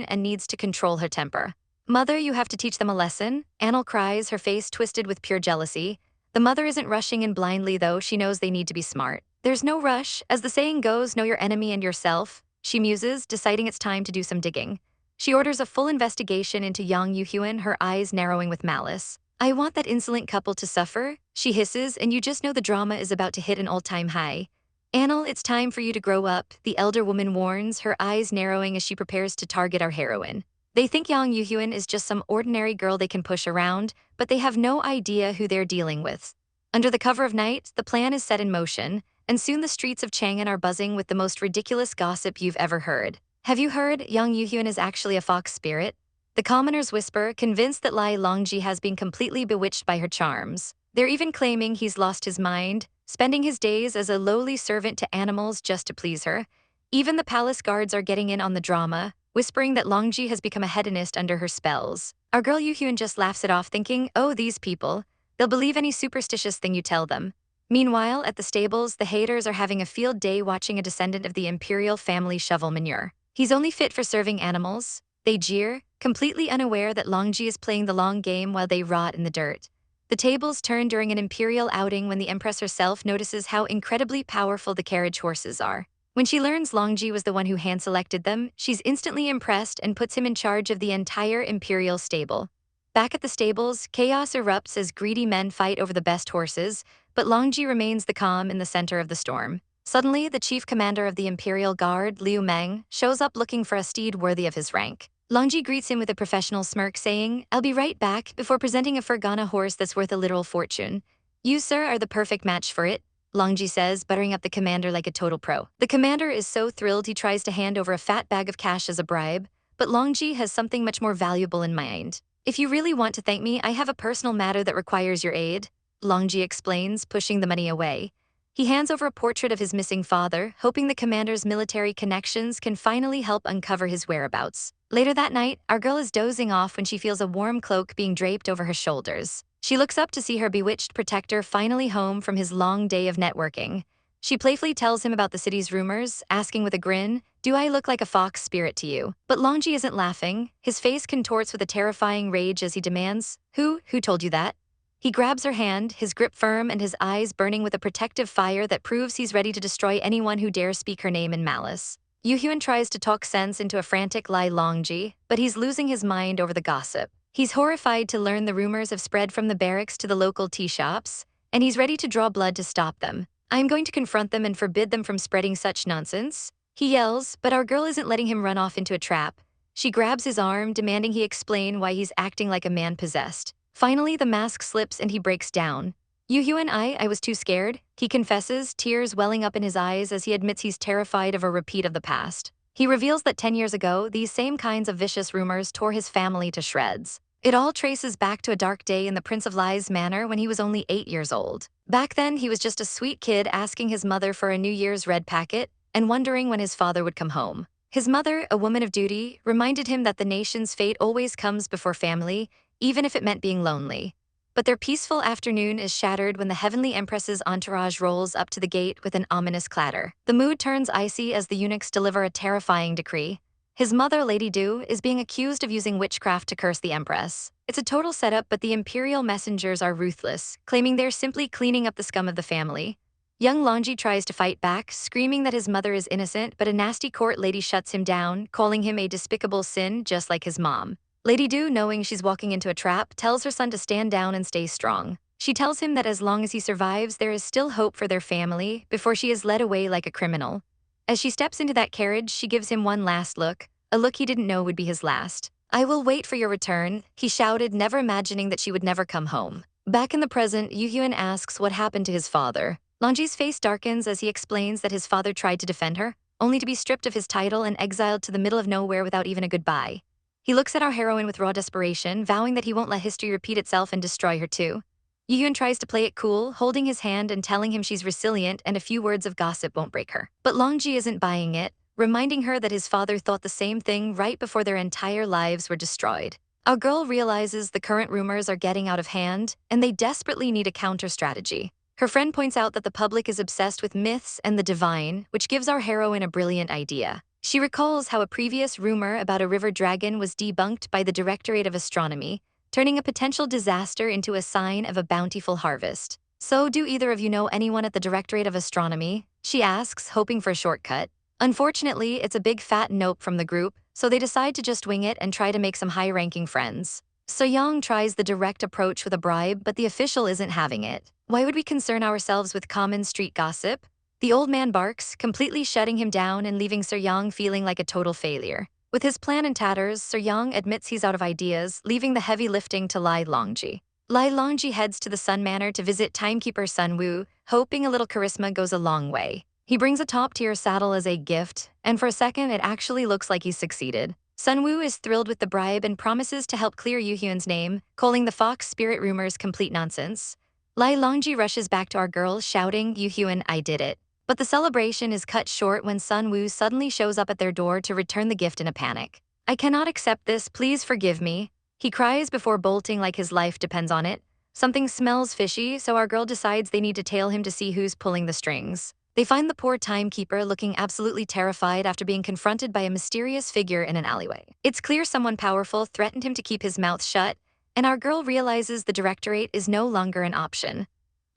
and needs to control her temper. Mother, you have to teach them a lesson. Annal cries, her face twisted with pure jealousy. The mother isn't rushing in blindly, though. She knows they need to be smart. There's no rush. As the saying goes, know your enemy and yourself. She muses, deciding it's time to do some digging. She orders a full investigation into Yang Yuhyun, her eyes narrowing with malice. I want that insolent couple to suffer, she hisses, and you just know the drama is about to hit an all-time high. Annal, it's time for you to grow up, the elder woman warns, her eyes narrowing as she prepares to target our heroine. They think Yang Yuhyun is just some ordinary girl they can push around, but they have no idea who they're dealing with. Under the cover of night, the plan is set in motion, and soon the streets of Chang'an are buzzing with the most ridiculous gossip you've ever heard. Have you heard Yang Yuhyun is actually a fox spirit? The commoners whisper, convinced that Longji has been completely bewitched by her charms. They're even claiming he's lost his mind, spending his days as a lowly servant to animals just to please her. Even the palace guards are getting in on the drama, whispering that Longji has become a hedonist under her spells. Our girl Yuhyun just laughs it off, thinking, oh, these people. They'll believe any superstitious thing you tell them. Meanwhile, at the stables, the haters are having a field day watching a descendant of the Imperial family shovel manure. He's only fit for serving animals. They jeer, completely unaware that Longji is playing the long game while they rot in the dirt. The tables turn during an Imperial outing when the Empress herself notices how incredibly powerful the carriage horses are. When she learns Longji was the one who hand-selected them, she's instantly impressed and puts him in charge of the entire Imperial stable. Back at the stables, chaos erupts as greedy men fight over the best horses, but Longji remains the calm in the center of the storm. Suddenly, the chief commander of the Imperial Guard, Liu Meng, shows up looking for a steed worthy of his rank. Longji greets him with a professional smirk, saying, I'll be right back, before presenting a Fergana horse that's worth a literal fortune. You, sir, are the perfect match for it, Longji says, buttering up the commander like a total pro. The commander is so thrilled he tries to hand over a fat bag of cash as a bribe, but Longji has something much more valuable in mind. If you really want to thank me, I have a personal matter that requires your aid, Longji explains, pushing the money away. He hands over a portrait of his missing father, hoping the commander's military connections can finally help uncover his whereabouts. Later that night, our girl is dozing off when she feels a warm cloak being draped over her shoulders. She looks up to see her bewitched protector finally home from his long day of networking. She playfully tells him about the city's rumors, asking with a grin, do I look like a fox spirit to you? But Longji isn't laughing. His face contorts with a terrifying rage as he demands, Who told you that? He grabs her hand, his grip firm and his eyes burning with a protective fire that proves he's ready to destroy anyone who dares speak her name in malice. Yuhyun tries to talk sense into a frantic lie Longji, but he's losing his mind over the gossip. He's horrified to learn the rumors have spread from the barracks to the local tea shops, and he's ready to draw blood to stop them. I'm going to confront them and forbid them from spreading such nonsense, he yells, but our girl isn't letting him run off into a trap. She grabs his arm, demanding he explain why he's acting like a man possessed. Finally, the mask slips and he breaks down. Yuhyun, I was too scared, he confesses, tears welling up in his eyes as he admits he's terrified of a repeat of the past. He reveals that 10 years ago, these same kinds of vicious rumors tore his family to shreds. It all traces back to a dark day in the Prince of Lies manor when he was only 8 years old. Back then, he was just a sweet kid asking his mother for a New Year's red packet and wondering when his father would come home. His mother, a woman of duty, reminded him that the nation's fate always comes before family, even if it meant being lonely. But their peaceful afternoon is shattered when the Heavenly Empress's entourage rolls up to the gate with an ominous clatter. The mood turns icy as the eunuchs deliver a terrifying decree. His mother, Lady Du, is being accused of using witchcraft to curse the Empress. It's a total setup, but the Imperial messengers are ruthless, claiming they're simply cleaning up the scum of the family. Young Longji tries to fight back, screaming that his mother is innocent, but a nasty court lady shuts him down, calling him a despicable sin just like his mom. Lady Du, knowing she's walking into a trap, tells her son to stand down and stay strong. She tells him that as long as he survives, there is still hope for their family before she is led away like a criminal. As she steps into that carriage, she gives him one last look, a look he didn't know would be his last. I will wait for your return, he shouted, never imagining that she would never come home. Back in the present, Yuhyun asks what happened to his father. Longji's face darkens as he explains that his father tried to defend her, only to be stripped of his title and exiled to the middle of nowhere without even a goodbye. He looks at our heroine with raw desperation, vowing that he won't let history repeat itself and destroy her too. Yuhyun tries to play it cool, holding his hand and telling him she's resilient and a few words of gossip won't break her. But Longji isn't buying it, reminding her that his father thought the same thing right before their entire lives were destroyed. Our girl realizes the current rumors are getting out of hand, and they desperately need a counter strategy. Her friend points out that the public is obsessed with myths and the divine, which gives our heroine a brilliant idea. She recalls how a previous rumor about a river dragon was debunked by the Directorate of Astronomy, turning a potential disaster into a sign of a bountiful harvest. "So, do either of you know anyone at the Directorate of Astronomy?" she asks, hoping for a shortcut. Unfortunately, it's a big fat nope from the group, so they decide to just wing it and try to make some high-ranking friends. So-young tries the direct approach with a bribe, but the official isn't having it. "Why would we concern ourselves with common street gossip?" The old man barks, completely shutting him down and leaving So-young feeling like a total failure. With his plan in tatters, So-young admits he's out of ideas, leaving the heavy lifting to Lai Longji. Lai Longji heads to the Sun Manor to visit timekeeper Sun Woo, hoping a little charisma goes a long way. He brings a top-tier saddle as a gift, and for a second it actually looks like he's succeeded. Sun Woo is thrilled with the bribe and promises to help clear Yuhyun's name, calling the fox spirit rumors complete nonsense. Lai Longji rushes back to our girl, shouting, "Yuhyun, I did it." But the celebration is cut short when Sun Woo suddenly shows up at their door to return the gift in a panic. "I cannot accept this, please forgive me," he cries before bolting like his life depends on it. Something smells fishy, so our girl decides they need to tail him to see who's pulling the strings. They find the poor timekeeper looking absolutely terrified after being confronted by a mysterious figure in an alleyway. It's clear someone powerful threatened him to keep his mouth shut, and our girl realizes the directorate is no longer an option.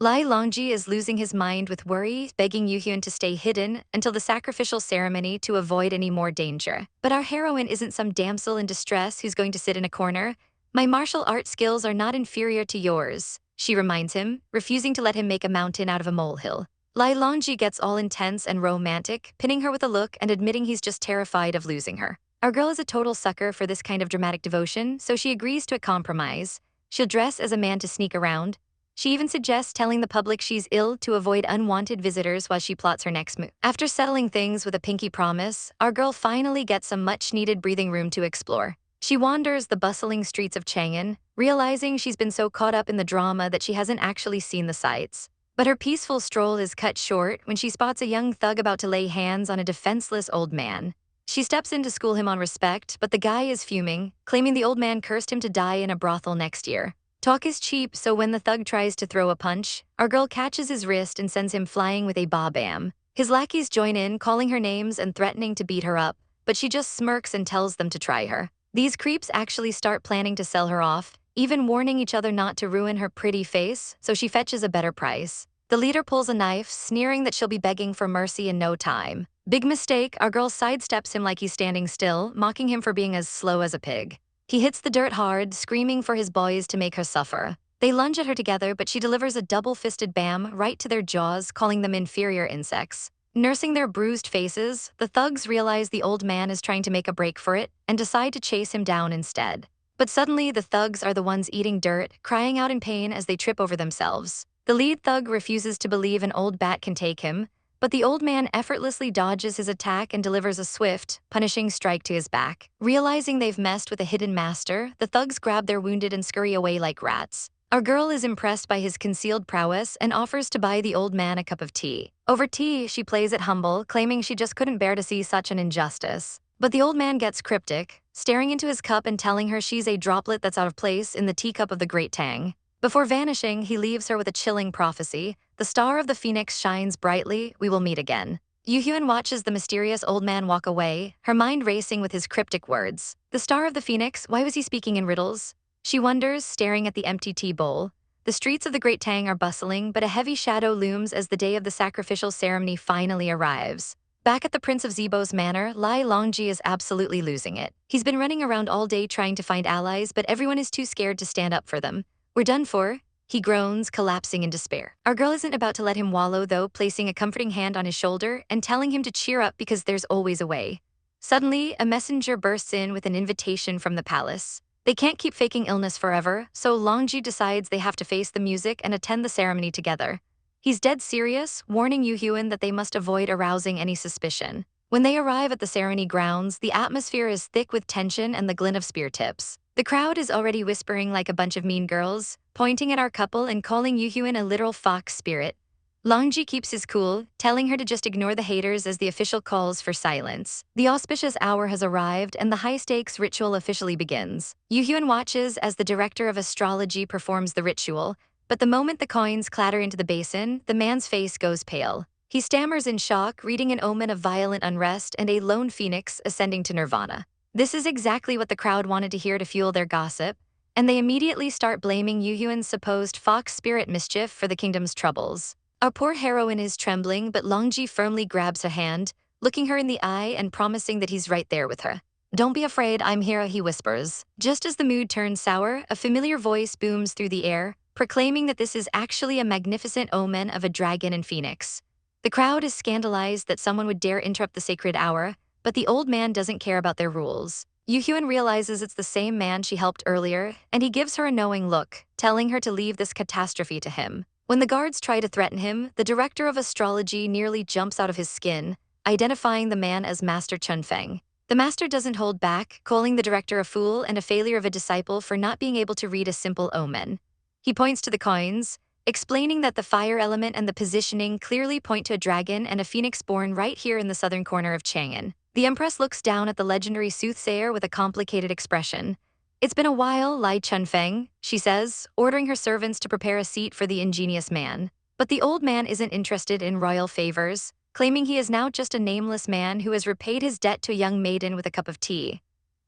Lai Longji is losing his mind with worry, begging Yuhyun to stay hidden until the sacrificial ceremony to avoid any more danger. But our heroine isn't some damsel in distress who's going to sit in a corner. "My martial arts skills are not inferior to yours," she reminds him, refusing to let him make a mountain out of a molehill. Lai Longji gets all intense and romantic, pinning her with a look and admitting he's just terrified of losing her. Our girl is a total sucker for this kind of dramatic devotion, so she agrees to a compromise. She'll dress as a man to sneak around. She even suggests telling the public she's ill to avoid unwanted visitors while she plots her next move. After settling things with a pinky promise, our girl finally gets some much-needed breathing room to explore. She wanders the bustling streets of Chang'an, realizing she's been so caught up in the drama that she hasn't actually seen the sights. But her peaceful stroll is cut short when she spots a young thug about to lay hands on a defenseless old man. She steps in to school him on respect, but the guy is fuming, claiming the old man cursed him to die in a brothel next year. Talk is cheap, so when the thug tries to throw a punch, our girl catches his wrist and sends him flying with a ba-bam. His lackeys join in, calling her names and threatening to beat her up, but she just smirks and tells them to try her. These creeps actually start planning to sell her off, even warning each other not to ruin her pretty face, so she fetches a better price. The leader pulls a knife, sneering that she'll be begging for mercy in no time. Big mistake, our girl sidesteps him like he's standing still, mocking him for being as slow as a pig. He hits the dirt hard, screaming for his boys to make her suffer. They lunge at her together, but she delivers a double-fisted bam right to their jaws, calling them inferior insects. Nursing their bruised faces, the thugs realize the old man is trying to make a break for it and decide to chase him down instead. But suddenly, the thugs are the ones eating dirt, crying out in pain as they trip over themselves. The lead thug refuses to believe an old bat can take him, but the old man effortlessly dodges his attack and delivers a swift, punishing strike to his back. Realizing they've messed with a hidden master, the thugs grab their wounded and scurry away like rats. Our girl is impressed by his concealed prowess and offers to buy the old man a cup of tea. Over tea, she plays it humble, claiming she just couldn't bear to see such an injustice. But the old man gets cryptic, staring into his cup and telling her she's a droplet that's out of place in the teacup of the Great Tang. Before vanishing, he leaves her with a chilling prophecy. "The star of the phoenix shines brightly, we will meet again." Yuhyun watches the mysterious old man walk away, her mind racing with his cryptic words. The star of the phoenix, why was he speaking in riddles? She wonders, staring at the empty tea bowl. The streets of the Great Tang are bustling, but a heavy shadow looms as the day of the sacrificial ceremony finally arrives. Back at the Prince of Zibo's manor, Lai Longji is absolutely losing it. He's been running around all day trying to find allies, but everyone is too scared to stand up for them. "We're done for," he groans, collapsing in despair. Our girl isn't about to let him wallow, though, placing a comforting hand on his shoulder and telling him to cheer up because there's always a way. Suddenly, a messenger bursts in with an invitation from the palace. They can't keep faking illness forever, so Longji decides they have to face the music and attend the ceremony together. He's dead serious, warning Yuhyun that they must avoid arousing any suspicion. When they arrive at the ceremony grounds, the atmosphere is thick with tension and the glint of spear tips. The crowd is already whispering like a bunch of mean girls, pointing at our couple and calling Yuhyun a literal fox spirit. Longji keeps his cool, telling her to just ignore the haters as the official calls for silence. The auspicious hour has arrived and the high-stakes ritual officially begins. Yuhyun watches as the director of astrology performs the ritual, but the moment the coins clatter into the basin, the man's face goes pale. He stammers in shock, reading an omen of violent unrest and a lone phoenix ascending to nirvana. This is exactly what the crowd wanted to hear to fuel their gossip, and they immediately start blaming Yuhyun's supposed fox spirit mischief for the kingdom's troubles. Our poor heroine is trembling, but Longji firmly grabs her hand, looking her in the eye and promising that he's right there with her. "Don't be afraid, I'm here," he whispers. Just as the mood turns sour, a familiar voice booms through the air, proclaiming that this is actually a magnificent omen of a dragon and phoenix. The crowd is scandalized that someone would dare interrupt the sacred hour, but the old man doesn't care about their rules. Yuhyun realizes it's the same man she helped earlier, and he gives her a knowing look, telling her to leave this catastrophe to him. When the guards try to threaten him, the director of astrology nearly jumps out of his skin, identifying the man as Master Chunfeng. The master doesn't hold back, calling the director a fool and a failure of a disciple for not being able to read a simple omen. He points to the coins, explaining that the fire element and the positioning clearly point to a dragon and a phoenix born right here in the southern corner of Chang'an. The empress looks down at the legendary soothsayer with a complicated expression. "It's been a while, Lai Chunfeng," she says, ordering her servants to prepare a seat for the ingenious man. But the old man isn't interested in royal favors, claiming he is now just a nameless man who has repaid his debt to a young maiden with a cup of tea.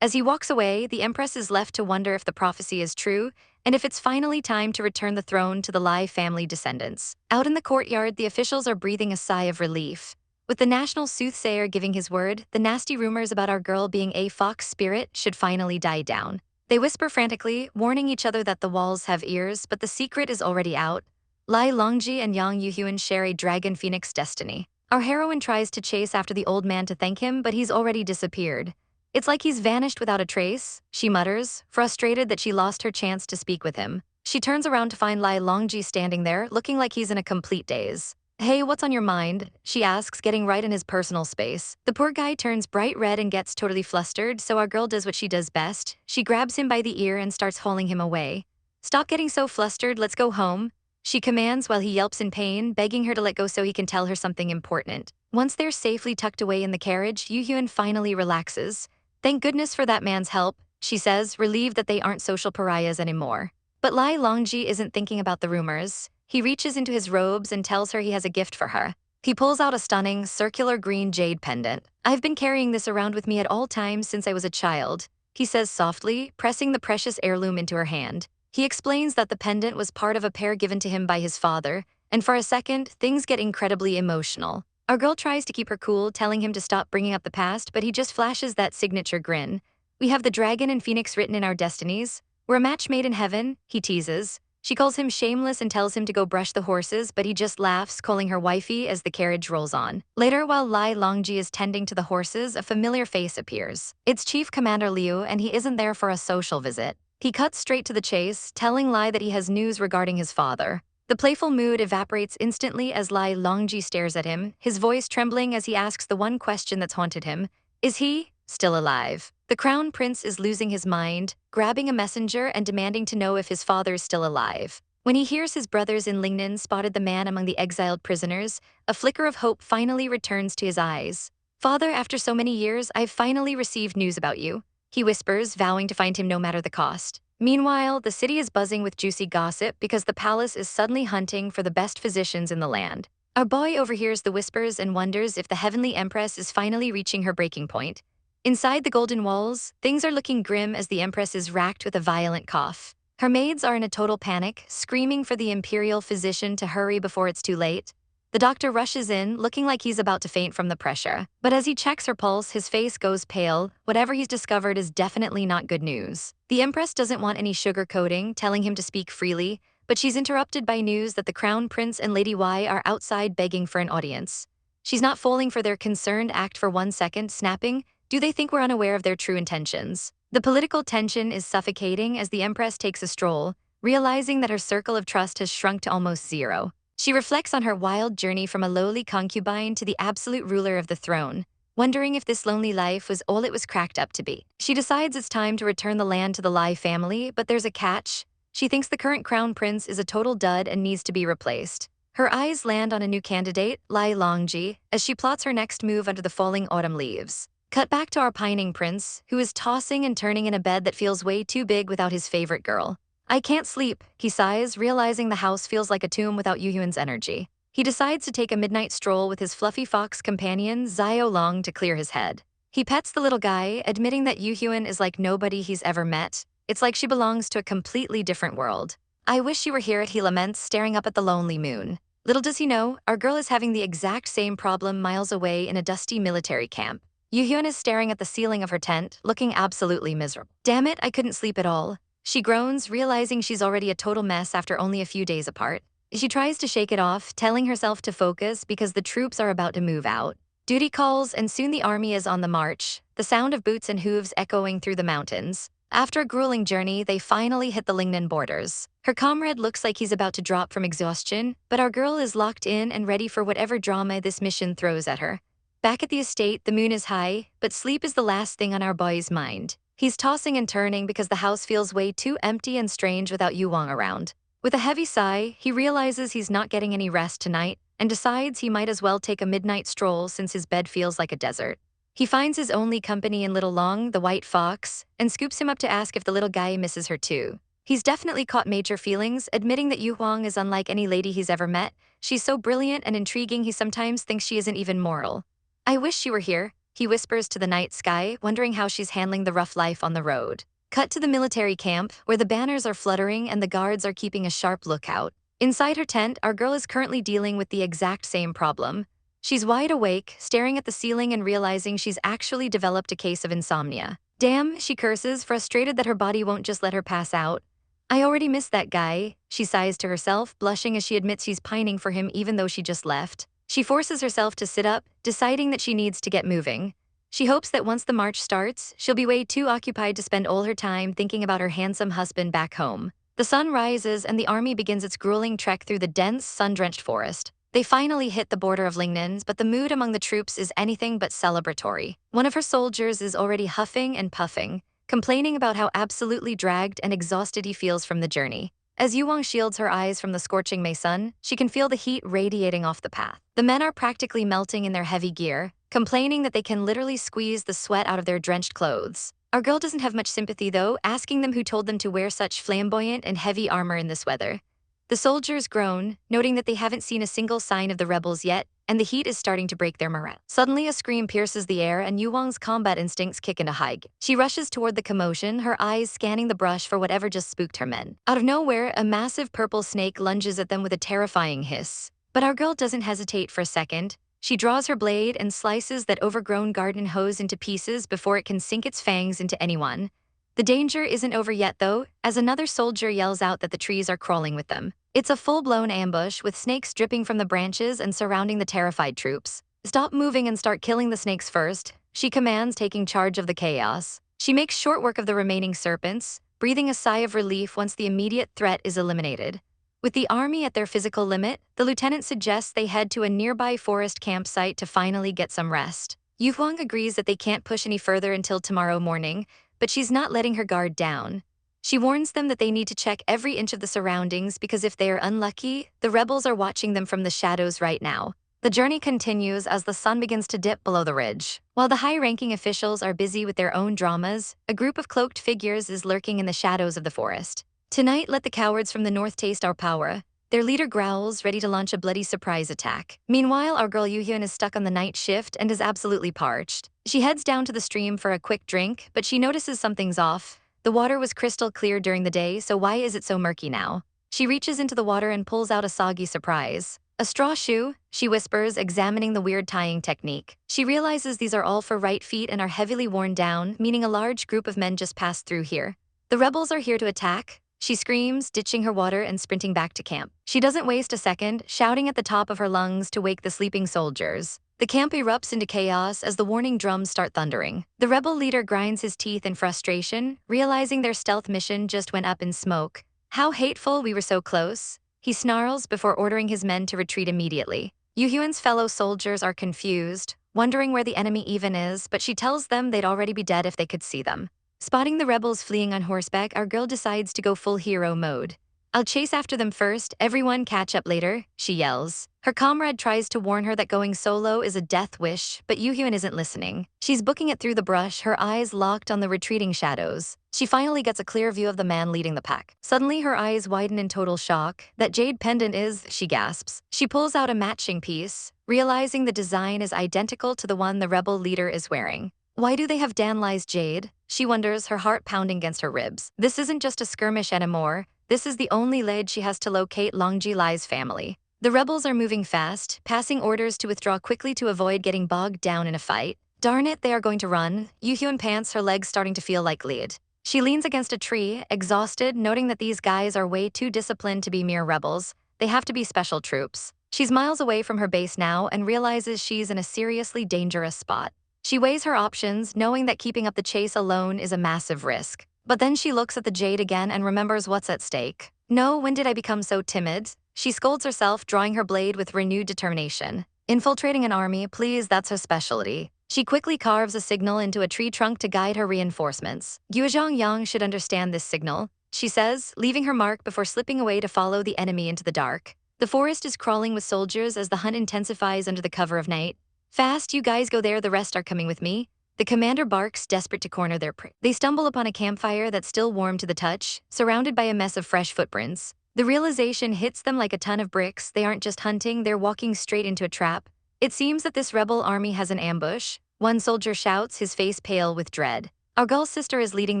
As he walks away, the empress is left to wonder if the prophecy is true and if it's finally time to return the throne to the Lai family descendants. Out in the courtyard, the officials are breathing a sigh of relief. With the national soothsayer giving his word, the nasty rumors about our girl being a fox spirit should finally die down. They whisper frantically, warning each other that the walls have ears, but the secret is already out. Lai Longji and Yang Yuhyun share a dragon phoenix destiny. Our heroine tries to chase after the old man to thank him, but he's already disappeared. "It's like he's vanished without a trace," she mutters, frustrated that she lost her chance to speak with him. She turns around to find Lai Longji standing there, looking like he's in a complete daze. "Hey, what's on your mind?" she asks, getting right in his personal space. The poor guy turns bright red and gets totally flustered, so our girl does what she does best. She grabs him by the ear and starts hauling him away. "Stop getting so flustered, let's go home," she commands while he yelps in pain, begging her to let go so he can tell her something important. Once they're safely tucked away in the carriage, Yuhyun finally relaxes. "Thank goodness for that man's help," she says, relieved that they aren't social pariahs anymore. But Lai Longji isn't thinking about the rumors. He reaches into his robes and tells her he has a gift for her. He pulls out a stunning, circular green jade pendant. "I've been carrying this around with me at all times since I was a child," he says softly, pressing the precious heirloom into her hand. He explains that the pendant was part of a pair given to him by his father, and for a second, things get incredibly emotional. Our girl tries to keep her cool, telling him to stop bringing up the past, but he just flashes that signature grin. "We have the dragon and phoenix written in our destinies. We're a match made in heaven," he teases. She calls him shameless and tells him to go brush the horses, but he just laughs, calling her wifey as the carriage rolls on. Later, while Lai Longji is tending to the horses, a familiar face appears. It's Chief Commander Liu, and he isn't there for a social visit. He cuts straight to the chase, telling Lai that he has news regarding his father. The playful mood evaporates instantly as Lai Longji stares at him, his voice trembling as he asks the one question that's haunted him: is he still alive? The crown prince is losing his mind, grabbing a messenger and demanding to know if his father is still alive. When he hears his brothers in Lingnan spotted the man among the exiled prisoners, a flicker of hope finally returns to his eyes. "Father, after so many years, I've finally received news about you," he whispers, vowing to find him no matter the cost. Meanwhile, the city is buzzing with juicy gossip because the palace is suddenly hunting for the best physicians in the land. Our boy overhears the whispers and wonders if the heavenly empress is finally reaching her breaking point. Inside the golden walls, things are looking grim as the empress is racked with a violent cough. Her maids are in a total panic, screaming for the imperial physician to hurry before it's too late. The doctor rushes in, looking like he's about to faint from the pressure. But as he checks her pulse, his face goes pale. Whatever he's discovered is definitely not good news. The empress doesn't want any sugarcoating, telling him to speak freely, but she's interrupted by news that the crown prince and Lady Y are outside begging for an audience. She's not falling for their concerned act for 1 second, snapping, "Do they think we're unaware of their true intentions?" The political tension is suffocating as the empress takes a stroll, realizing that her circle of trust has shrunk to almost zero. She reflects on her wild journey from a lowly concubine to the absolute ruler of the throne. wondering if this lonely life was all it was cracked up to be. She decides it's time to return the land to the Lai family, but there's a catch. She thinks the current crown prince is a total dud and needs to be replaced. Her eyes land on a new candidate, Lai Longji, as she plots her next move under the falling autumn leaves. Cut back to our pining prince, who is tossing and turning in a bed that feels way too big without his favorite girl. I can't sleep, he sighs, realizing the house feels like a tomb without Yuhyun's energy. He decides to take a midnight stroll with his fluffy fox companion, Zio Long, to clear his head. He pets the little guy, admitting that Yuhyun is like nobody he's ever met. It's like she belongs to a completely different world. I wish she were here, he laments, staring up at the lonely moon. Little does he know, our girl is having the exact same problem miles away in a dusty military camp. Yuhyun is staring at the ceiling of her tent, looking absolutely miserable. Damn it, I couldn't sleep at all. She groans, realizing she's already a total mess after only a few days apart. She tries to shake it off, telling herself to focus because the troops are about to move out. Duty calls, and soon the army is on the march, the sound of boots and hooves echoing through the mountains. After a grueling journey, they finally hit the Lingnan borders. Her comrade looks like he's about to drop from exhaustion, but our girl is locked in and ready for whatever drama this mission throws at her. Back at the estate, the moon is high, but sleep is the last thing on our boy's mind. He's tossing and turning because the house feels way too empty and strange without Yuwang around. With a heavy sigh, he realizes he's not getting any rest tonight and decides he might as well take a midnight stroll since his bed feels like a desert. He finds his only company in little Long, the white fox, and scoops him up to ask if the little guy misses her too. He's definitely caught major feelings, admitting that Yu Huang is unlike any lady he's ever met. She's so brilliant and intriguing he sometimes thinks she isn't even moral. I wish she were here, he whispers to the night sky, wondering how she's handling the rough life on the road. Cut to the military camp, where the banners are fluttering and the guards are keeping a sharp lookout. Inside her tent, our girl is currently dealing with the exact same problem. She's wide awake, staring at the ceiling and realizing she's actually developed a case of insomnia. Damn, she curses, frustrated that her body won't just let her pass out. I already missed that guy, she sighs to herself, blushing as she admits she's pining for him even though she just left. She forces herself to sit up, deciding that she needs to get moving. She hopes that once the march starts, she'll be way too occupied to spend all her time thinking about her handsome husband back home. The sun rises and the army begins its grueling trek through the dense, sun-drenched forest. They finally hit the border of Lingnan, but the mood among the troops is anything but celebratory. One of her soldiers is already huffing and puffing, complaining about how absolutely dragged and exhausted he feels from the journey. As Yuwang shields her eyes from the scorching May sun, she can feel the heat radiating off the path. The men are practically melting in their heavy gear, complaining that they can literally squeeze the sweat out of their drenched clothes. Our girl doesn't have much sympathy though, asking them who told them to wear such flamboyant and heavy armor in this weather. The soldiers groan, noting that they haven't seen a single sign of the rebels yet, and the heat is starting to break their morale. Suddenly, a scream pierces the air and Yuwang's combat instincts kick into high gear. She rushes toward the commotion, her eyes scanning the brush for whatever just spooked her men. Out of nowhere, a massive purple snake lunges at them with a terrifying hiss. But our girl doesn't hesitate for a second. She draws her blade and slices that overgrown garden hose into pieces before it can sink its fangs into anyone. The danger isn't over yet though, as another soldier yells out that the trees are crawling with them. It's a full-blown ambush with snakes dripping from the branches and surrounding the terrified troops. Stop moving and start killing the snakes first, she commands, taking charge of the chaos. She makes short work of the remaining serpents, breathing a sigh of relief once the immediate threat is eliminated. With the army at their physical limit, the lieutenant suggests they head to a nearby forest campsite to finally get some rest. Yu Huang agrees that they can't push any further until tomorrow morning, but she's not letting her guard down. She warns them that they need to check every inch of the surroundings because if they are unlucky, the rebels are watching them from the shadows right now. The journey continues as the sun begins to dip below the ridge. While the high-ranking officials are busy with their own dramas, a group of cloaked figures is lurking in the shadows of the forest. Tonight, let the cowards from the north taste our power. Their leader growls, ready to launch a bloody surprise attack. Meanwhile, our girl Yuhyun is stuck on the night shift and is absolutely parched. She heads down to the stream for a quick drink, but she notices something's off. The water was crystal clear during the day, so why is it so murky now? She reaches into the water and pulls out a soggy surprise. A straw shoe, she whispers, examining the weird tying technique. She realizes these are all for right feet and are heavily worn down, meaning a large group of men just passed through here. The rebels are here to attack, she screams, ditching her water and sprinting back to camp. She doesn't waste a second, shouting at the top of her lungs to wake the sleeping soldiers. The camp erupts into chaos as the warning drums start thundering. The rebel leader grinds his teeth in frustration, realizing their stealth mission just went up in smoke. How hateful, we were so close, he snarls before ordering his men to retreat immediately. Yuhyun's fellow soldiers are confused, wondering where the enemy even is, but she tells them they'd already be dead if they could see them. Spotting the rebels fleeing on horseback, our girl decides to go full hero mode. "I'll chase after them first, everyone catch up later," she yells. Her comrade tries to warn her that going solo is a death wish, but Yuhyun isn't listening. She's booking it through the brush, her eyes locked on the retreating shadows. She finally gets a clear view of the man leading the pack. Suddenly, her eyes widen in total shock. "That jade pendant is," she gasps. She pulls out a matching piece, realizing the design is identical to the one the rebel leader is wearing. Why do they have Danlai's jade? She wonders, her heart pounding against her ribs. This isn't just a skirmish anymore. This is the only lead she has to locate Longji Lai's family. The rebels are moving fast, passing orders to withdraw quickly to avoid getting bogged down in a fight. Darn it, they are going to run. Yuhyun pants, her legs starting to feel like lead. She leans against a tree, exhausted, noting that these guys are way too disciplined to be mere rebels. They have to be special troops. She's miles away from her base now and realizes she's in a seriously dangerous spot. She weighs her options, knowing that keeping up the chase alone is a massive risk. But then she looks at the jade again and remembers what's at stake. No, when did I become so timid? She scolds herself, drawing her blade with renewed determination. Infiltrating an army, please, that's her specialty. She quickly carves a signal into a tree trunk to guide her reinforcements. Guozhang Yang should understand this signal, she says, leaving her mark before slipping away to follow the enemy into the dark. The forest is crawling with soldiers as the hunt intensifies under the cover of night. "Fast, you guys go there, the rest are coming with me." The commander barks, desperate to corner their prey. They stumble upon a campfire that's still warm to the touch, surrounded by a mess of fresh footprints. The realization hits them like a ton of bricks. They aren't just hunting, they're walking straight into a trap. It seems that this rebel army has an ambush. One soldier shouts, his face pale with dread. Our girl's sister is leading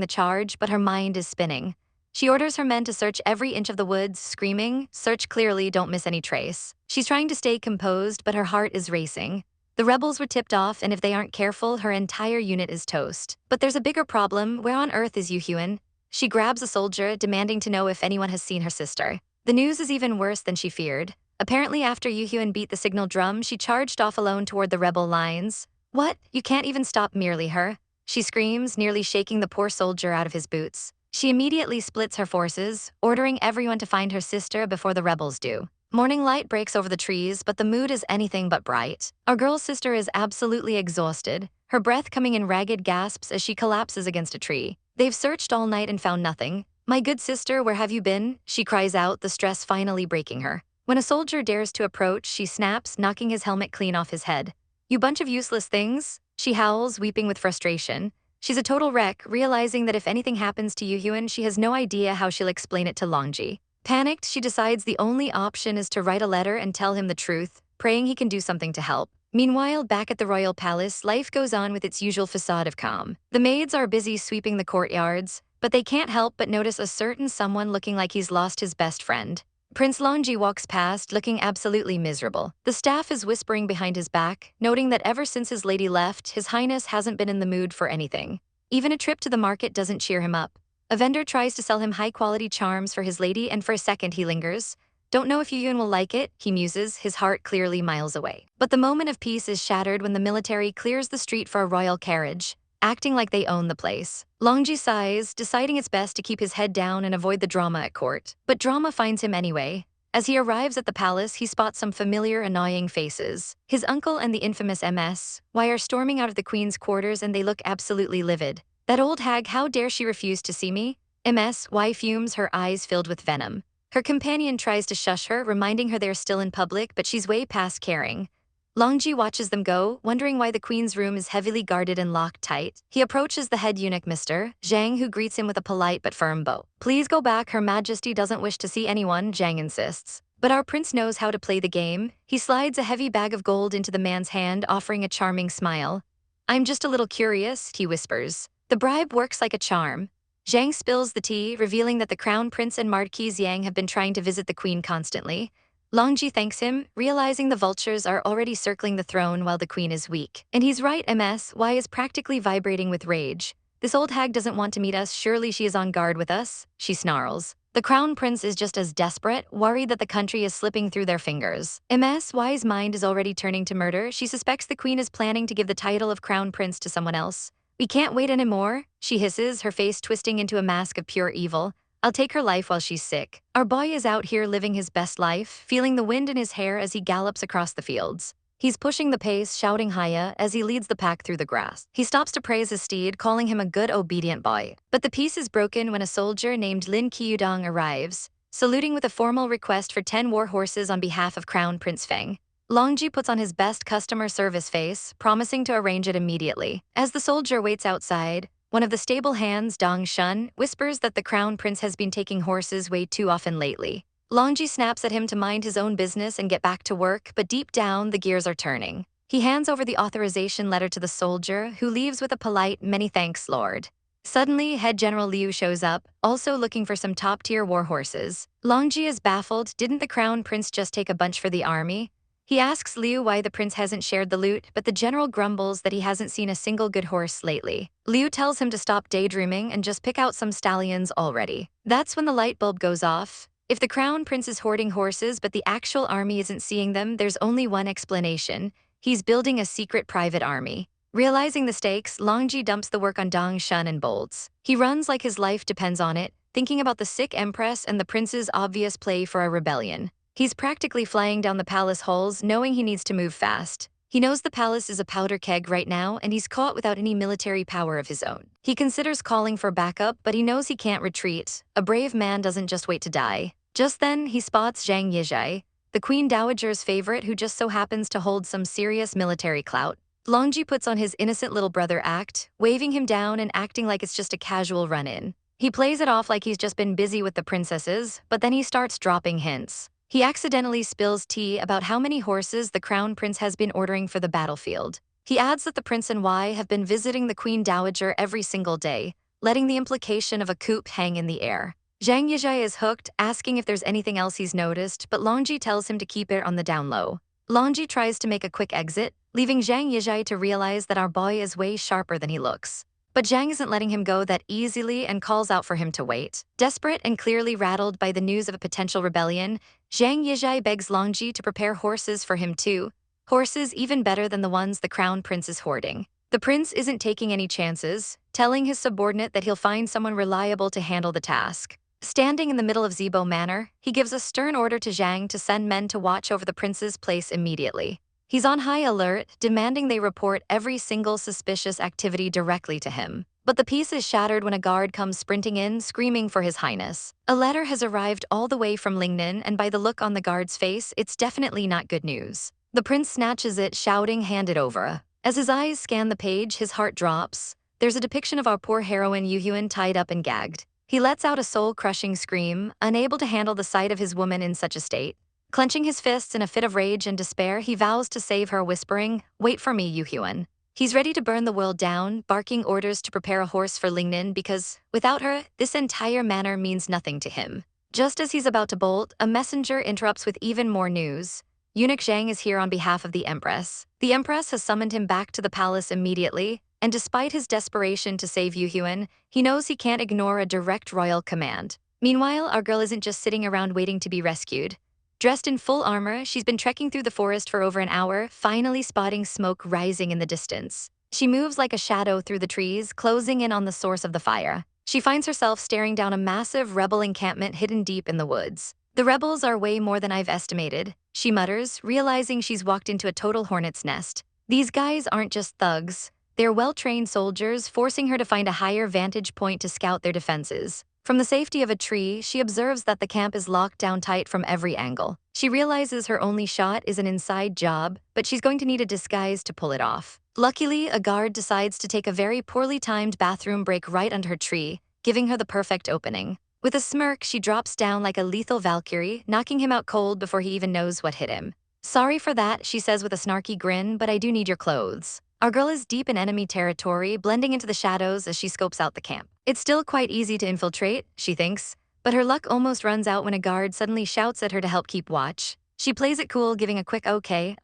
the charge, but her mind is spinning. She orders her men to search every inch of the woods, screaming, "Search clearly, don't miss any trace." She's trying to stay composed, but her heart is racing. The rebels were tipped off, and if they aren't careful, her entire unit is toast. But there's a bigger problem. Where on earth is Yuhyun? She grabs a soldier, demanding to know if anyone has seen her sister. The news is even worse than she feared. Apparently, after Yuhyun beat the signal drum, she charged off alone toward the rebel lines. "What? You can't even stop merely her?" she screams, nearly shaking the poor soldier out of his boots. She immediately splits her forces, ordering everyone to find her sister before the rebels do. Morning light breaks over the trees, but the mood is anything but bright. Our girl's sister is absolutely exhausted, her breath coming in ragged gasps as she collapses against a tree. They've searched all night and found nothing. "My good sister, where have you been?" she cries out, the stress finally breaking her. When a soldier dares to approach, she snaps, knocking his helmet clean off his head. "You bunch of useless things," she howls, weeping with frustration. She's a total wreck, realizing that if anything happens to Yuhyun, she has no idea how she'll explain it to Longji. Panicked, she decides the only option is to write a letter and tell him the truth, praying he can do something to help. Meanwhile, back at the royal palace, life goes on with its usual facade of calm. The maids are busy sweeping the courtyards, but they can't help but notice a certain someone looking like he's lost his best friend. Prince Longji walks past, looking absolutely miserable. The staff is whispering behind his back, noting that ever since his lady left, His Highness hasn't been in the mood for anything. Even a trip to the market doesn't cheer him up. A vendor tries to sell him high-quality charms for his lady, and for a second he lingers. "Don't know if Yuhyun will like it," he muses, his heart clearly miles away. But the moment of peace is shattered when the military clears the street for a royal carriage, acting like they own the place. Longji sighs, deciding it's best to keep his head down and avoid the drama at court. But drama finds him anyway. As he arrives at the palace, he spots some familiar, annoying faces. His uncle and the infamous MS, why are storming out of the queen's quarters, and they look absolutely livid. "That old hag, how dare she refuse to see me?" MS, why fumes, her eyes filled with venom. Her companion tries to shush her, reminding her they're still in public, but she's way past caring. Longji watches them go, wondering why the queen's room is heavily guarded and locked tight. He approaches the head eunuch, Mr. Zhang, who greets him with a polite but firm bow. "Please go back, Her Majesty doesn't wish to see anyone," Zhang insists. But our prince knows how to play the game. He slides a heavy bag of gold into the man's hand, offering a charming smile. "I'm just a little curious," he whispers. The bribe works like a charm. Zhang spills the tea, revealing that the crown prince and Marquis Yang have been trying to visit the queen constantly. Longji thanks him, realizing the vultures are already circling the throne while the queen is weak. And he's right, MS, why is practically vibrating with rage. "This old hag doesn't want to meet us, surely she is on guard with us," she snarls. The crown prince is just as desperate, worried that the country is slipping through their fingers. MS Y's mind is already turning to murder. She suspects the queen is planning to give the title of crown prince to someone else. "We can't wait anymore," she hisses, her face twisting into a mask of pure evil. "I'll take her life while she's sick." Our boy is out here living his best life, feeling the wind in his hair as he gallops across the fields. He's pushing the pace, shouting hiya as he leads the pack through the grass. He stops to praise his steed, calling him a good obedient boy. But the peace is broken when a soldier named Lin Kyudong arrives, saluting with a formal request for 10 war horses on behalf of Crown Prince Feng. Longji puts on his best customer service face, promising to arrange it immediately. As the soldier waits outside, one of the stable hands, Dong Shun, whispers that the crown prince has been taking horses way too often lately. Longji snaps at him to mind his own business and get back to work, but deep down, the gears are turning. He hands over the authorization letter to the soldier, who leaves with a polite, "Many thanks, Lord." Suddenly, Head General Liu shows up, also looking for some top-tier war horses. Longji is baffled. Didn't the crown prince just take a bunch for the army? He asks Liu why the prince hasn't shared the loot, but the general grumbles that he hasn't seen a single good horse lately. Liu tells him to stop daydreaming and just pick out some stallions already. That's when the light bulb goes off. If the crown prince is hoarding horses but the actual army isn't seeing them, there's only one explanation. He's building a secret private army. Realizing the stakes, Longji dumps the work on Dong Shun and bolts. He runs like his life depends on it, thinking about the sick empress and the prince's obvious play for a rebellion. He's practically flying down the palace halls, knowing he needs to move fast. He knows the palace is a powder keg right now, and he's caught without any military power of his own. He considers calling for backup, but he knows he can't retreat. A brave man doesn't just wait to die. Just then, he spots Zhang Yizhai, the Queen Dowager's favorite who just so happens to hold some serious military clout. Longji puts on his innocent little brother act, waving him down and acting like it's just a casual run-in. He plays it off like he's just been busy with the princesses, but then he starts dropping hints. He accidentally spills tea about how many horses the crown prince has been ordering for the battlefield. He adds that the prince and Y have been visiting the Queen Dowager every single day, letting the implication of a coup hang in the air. Zhang Yizhai is hooked, asking if there's anything else he's noticed, but Longji tells him to keep it on the down low. Longji tries to make a quick exit, leaving Zhang Yizhai to realize that our boy is way sharper than he looks. But Zhang isn't letting him go that easily and calls out for him to wait. Desperate and clearly rattled by the news of a potential rebellion, Zhang Yizhai begs Longji to prepare horses for him too, horses even better than the ones the crown prince is hoarding. The prince isn't taking any chances, telling his subordinate that he'll find someone reliable to handle the task. Standing in the middle of Zibo Manor, he gives a stern order to Zhang to send men to watch over the prince's place immediately. He's on high alert, demanding they report every single suspicious activity directly to him. But the peace is shattered when a guard comes sprinting in, screaming for his highness. A letter has arrived all the way from Lingnan, and by the look on the guard's face, it's definitely not good news. The prince snatches it, shouting, "Hand it over." As his eyes scan the page, his heart drops. There's a depiction of our poor heroine Yuhyun tied up and gagged. He lets out a soul-crushing scream, unable to handle the sight of his woman in such a state. Clenching his fists in a fit of rage and despair, he vows to save her, whispering, "Wait for me, Yuhyun." He's ready to burn the world down, barking orders to prepare a horse for Lingnan because, without her, this entire manor means nothing to him. Just as he's about to bolt, a messenger interrupts with even more news. Eunuch Zhang is here on behalf of the Empress. The Empress has summoned him back to the palace immediately, and despite his desperation to save Yuhyun, he knows he can't ignore a direct royal command. Meanwhile, our girl isn't just sitting around waiting to be rescued. Dressed in full armor, she's been trekking through the forest for over an hour, finally spotting smoke rising in the distance. She moves like a shadow through the trees, closing in on the source of the fire. She finds herself staring down a massive rebel encampment hidden deep in the woods. "The rebels are way more than I've estimated," she mutters, realizing she's walked into a total hornet's nest. These guys aren't just thugs. They're well-trained soldiers, forcing her to find a higher vantage point to scout their defenses. From the safety of a tree, she observes that the camp is locked down tight from every angle. She realizes her only shot is an inside job, but she's going to need a disguise to pull it off. Luckily, a guard decides to take a very poorly timed bathroom break right under her tree, giving her the perfect opening. With a smirk, she drops down like a lethal Valkyrie, knocking him out cold before he even knows what hit him. "Sorry for that," she says with a snarky grin, "but I do need your clothes." Our girl is deep in enemy territory, blending into the shadows as she scopes out the camp. It's still quite easy to infiltrate, she thinks, but her luck almost runs out when a guard suddenly shouts at her to help keep watch. She plays it cool, giving a quick okay,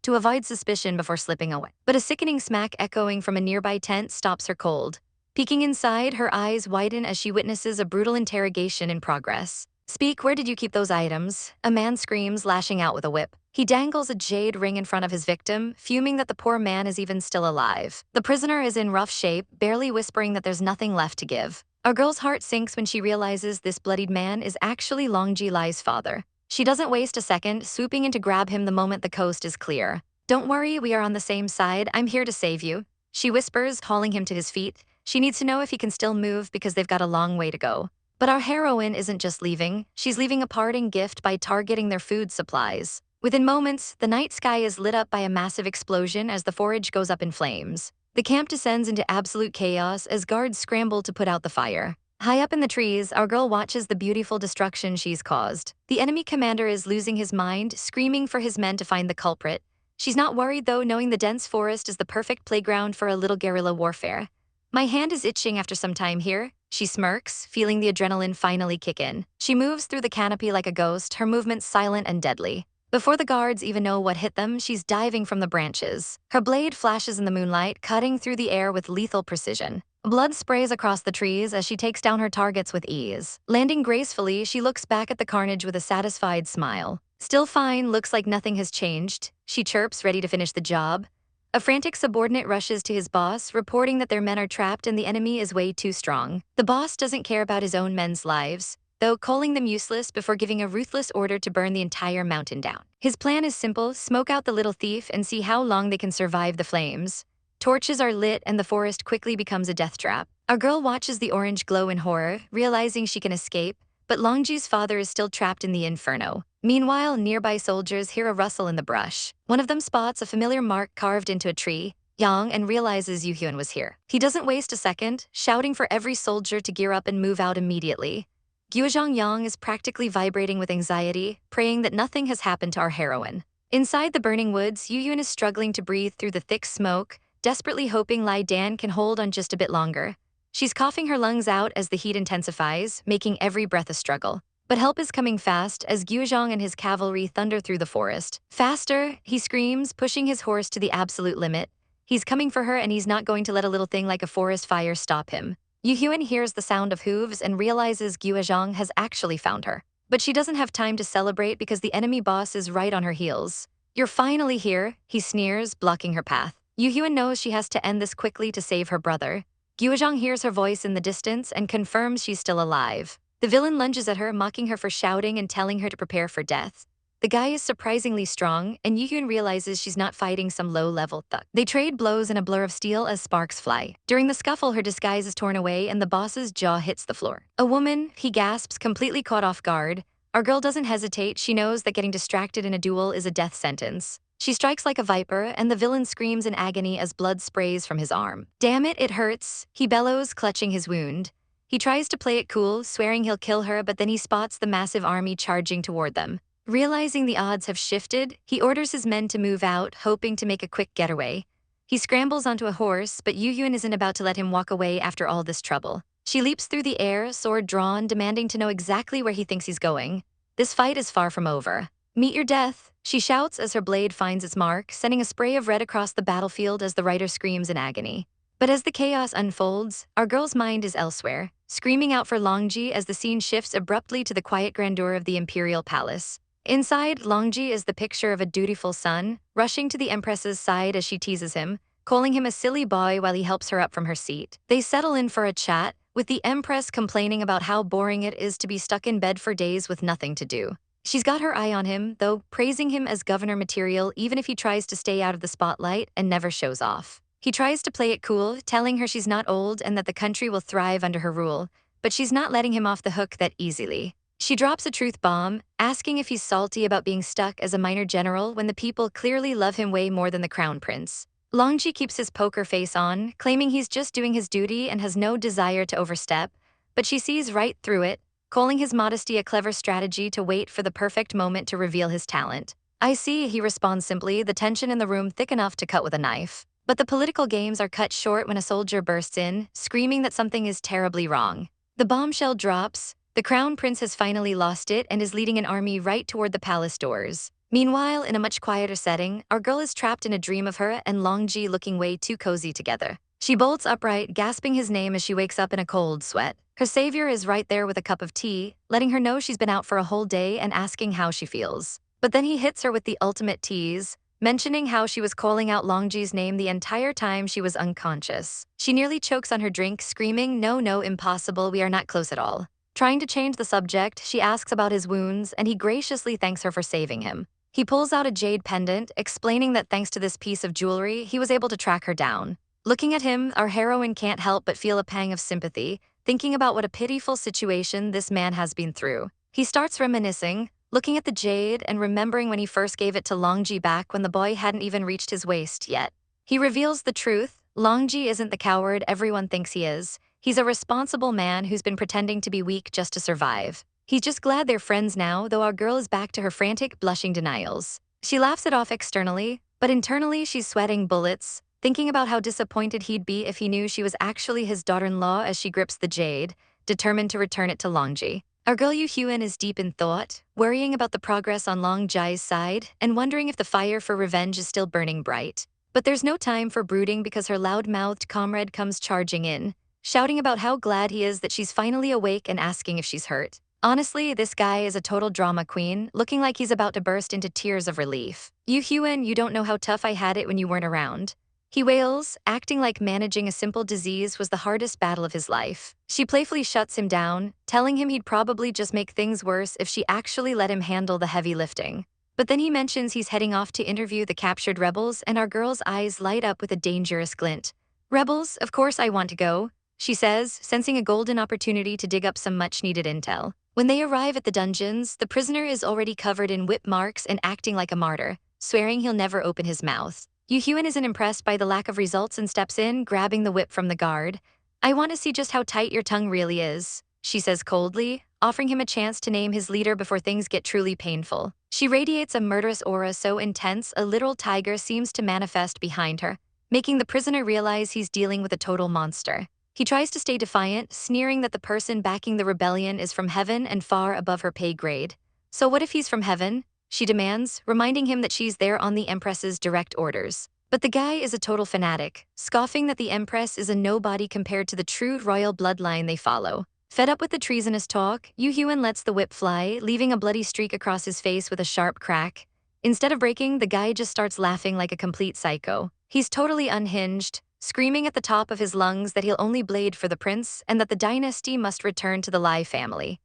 to avoid suspicion before slipping away. But a sickening smack echoing from a nearby tent stops her cold. Peeking inside, her eyes widen as she witnesses a brutal interrogation in progress. "Speak, where did you keep those items?" a man screams, lashing out with a whip. He dangles a jade ring in front of his victim, fuming that the poor man is even still alive. The prisoner is in rough shape, barely whispering that there's nothing left to give. Our girl's heart sinks when she realizes this bloodied man is actually Longji Lai's father. She doesn't waste a second, swooping in to grab him the moment the coast is clear. "Don't worry, we are on the same side. I'm here to save you," she whispers, hauling him to his feet. She needs to know if he can still move because they've got a long way to go. But our heroine isn't just leaving, she's leaving a parting gift by targeting their food supplies. Within moments, the night sky is lit up by a massive explosion as the forage goes up in flames. The camp descends into absolute chaos as guards scramble to put out the fire. High up in the trees, our girl watches the beautiful destruction she's caused. The enemy commander is losing his mind, screaming for his men to find the culprit. She's not worried though, knowing the dense forest is the perfect playground for a little guerrilla warfare. "My hand is itching after some time here," she smirks, feeling the adrenaline finally kick in. She moves through the canopy like a ghost, her movements silent and deadly. Before the guards even know what hit them, she's diving from the branches. Her blade flashes in the moonlight, cutting through the air with lethal precision. Blood sprays across the trees as she takes down her targets with ease. Landing gracefully, she looks back at the carnage with a satisfied smile. "Still fine, looks like nothing has changed," she chirps, ready to finish the job. A frantic subordinate rushes to his boss, reporting that their men are trapped and the enemy is way too strong. The boss doesn't care about his own men's lives, though, calling them useless before giving a ruthless order to burn the entire mountain down. His plan is simple: smoke out the little thief and see how long they can survive the flames. Torches are lit and the forest quickly becomes a death trap. Our girl watches the orange glow in horror, realizing she can escape, but Longji's father is still trapped in the inferno. Meanwhile, nearby soldiers hear a rustle in the brush. One of them spots a familiar mark carved into a tree, Yang, and realizes Yuhyun was here. He doesn't waste a second, shouting for every soldier to gear up and move out immediately. Guozhang Yang is practically vibrating with anxiety, praying that nothing has happened to our heroine. Inside the burning woods, Yuhyun is struggling to breathe through the thick smoke, desperately hoping Lai Dan can hold on just a bit longer. She's coughing her lungs out as the heat intensifies, making every breath a struggle. But help is coming fast as Guozhang and his cavalry thunder through the forest. "Faster!" he screams, pushing his horse to the absolute limit. He's coming for her and he's not going to let a little thing like a forest fire stop him. Yuhyun hears the sound of hooves and realizes Guozhang has actually found her. But she doesn't have time to celebrate because the enemy boss is right on her heels. "You're finally here," he sneers, blocking her path. Yuhyun knows she has to end this quickly to save her brother. Guozhang hears her voice in the distance and confirms she's still alive. The villain lunges at her, mocking her for shouting and telling her to prepare for death. The guy is surprisingly strong, and Yuhyun realizes she's not fighting some low-level thug. They trade blows in a blur of steel as sparks fly. During the scuffle, her disguise is torn away and the boss's jaw hits the floor. "A woman," he gasps, completely caught off guard. Our girl doesn't hesitate. She knows that getting distracted in a duel is a death sentence. She strikes like a viper, and the villain screams in agony as blood sprays from his arm. "Damn it, it hurts," he bellows, clutching his wound. He tries to play it cool, swearing he'll kill her, but then he spots the massive army charging toward them. Realizing the odds have shifted, he orders his men to move out, hoping to make a quick getaway. He scrambles onto a horse, but Yuhyun isn't about to let him walk away after all this trouble. She leaps through the air, sword drawn, demanding to know exactly where he thinks he's going. This fight is far from over. "Meet your death," she shouts as her blade finds its mark, sending a spray of red across the battlefield as the rider screams in agony. But as the chaos unfolds, our girl's mind is elsewhere, screaming out for Longji as the scene shifts abruptly to the quiet grandeur of the Imperial palace. Inside, Longji is the picture of a dutiful son, rushing to the Empress's side as she teases him, calling him a silly boy while he helps her up from her seat. They settle in for a chat, with the Empress complaining about how boring it is to be stuck in bed for days with nothing to do. She's got her eye on him, though, praising him as governor material even if he tries to stay out of the spotlight and never shows off. He tries to play it cool, telling her she's not old and that the country will thrive under her rule, but she's not letting him off the hook that easily. She drops a truth bomb, asking if he's salty about being stuck as a minor general when the people clearly love him way more than the crown prince. Longji keeps his poker face on, claiming he's just doing his duty and has no desire to overstep, but she sees right through it, calling his modesty a clever strategy to wait for the perfect moment to reveal his talent. "I see," he responds simply, the tension in the room thick enough to cut with a knife. But the political games are cut short when a soldier bursts in, screaming that something is terribly wrong. The bombshell drops. The crown prince has finally lost it and is leading an army right toward the palace doors. Meanwhile, in a much quieter setting, our girl is trapped in a dream of her and Longji looking way too cozy together. She bolts upright, gasping his name as she wakes up in a cold sweat. Her savior is right there with a cup of tea, letting her know she's been out for a whole day and asking how she feels. But then he hits her with the ultimate tease, mentioning how she was calling out Longji's name the entire time she was unconscious. She nearly chokes on her drink, screaming, "No, no, impossible, we are not close at all." Trying to change the subject, she asks about his wounds, and he graciously thanks her for saving him. He pulls out a jade pendant, explaining that thanks to this piece of jewelry, he was able to track her down. Looking at him, our heroine can't help but feel a pang of sympathy, thinking about what a pitiful situation this man has been through. He starts reminiscing, looking at the jade and remembering when he first gave it to Longji back when the boy hadn't even reached his waist yet. He reveals the truth. Longji isn't the coward everyone thinks he is. He's a responsible man who's been pretending to be weak just to survive. He's just glad they're friends now, though our girl is back to her frantic, blushing denials. She laughs it off externally, but internally she's sweating bullets, thinking about how disappointed he'd be if he knew she was actually his daughter-in-law as she grips the jade, determined to return it to Longji. Our girl Yu Hyun is deep in thought, worrying about the progress on Longji's side and wondering if the fire for revenge is still burning bright. But there's no time for brooding because her loud-mouthed comrade comes charging in, shouting about how glad he is that she's finally awake and asking if she's hurt. Honestly, this guy is a total drama queen, looking like he's about to burst into tears of relief. Yu Hyun, you don't know how tough I had it when you weren't around. He wails, acting like managing a simple disease was the hardest battle of his life. She playfully shuts him down, telling him he'd probably just make things worse if she actually let him handle the heavy lifting. But then he mentions he's heading off to interview the captured rebels, and our girl's eyes light up with a dangerous glint. Rebels, of course I want to go, she says, sensing a golden opportunity to dig up some much-needed intel. When they arrive at the dungeons, the prisoner is already covered in whip marks and acting like a martyr, swearing he'll never open his mouth. Yu Hyun isn't impressed by the lack of results and steps in, grabbing the whip from the guard. I want to see just how tight your tongue really is, she says coldly, offering him a chance to name his leader before things get truly painful. She radiates a murderous aura so intense a literal tiger seems to manifest behind her, making the prisoner realize he's dealing with a total monster. He tries to stay defiant, sneering that the person backing the rebellion is from heaven and far above her pay grade. So what if he's from heaven? She demands, reminding him that she's there on the Empress's direct orders. But the guy is a total fanatic, scoffing that the Empress is a nobody compared to the true royal bloodline they follow. Fed up with the treasonous talk, Yu Hyun lets the whip fly, leaving a bloody streak across his face with a sharp crack. Instead of breaking, the guy just starts laughing like a complete psycho. He's totally unhinged, screaming at the top of his lungs that he'll only blade for the prince and that the dynasty must return to the Lai family.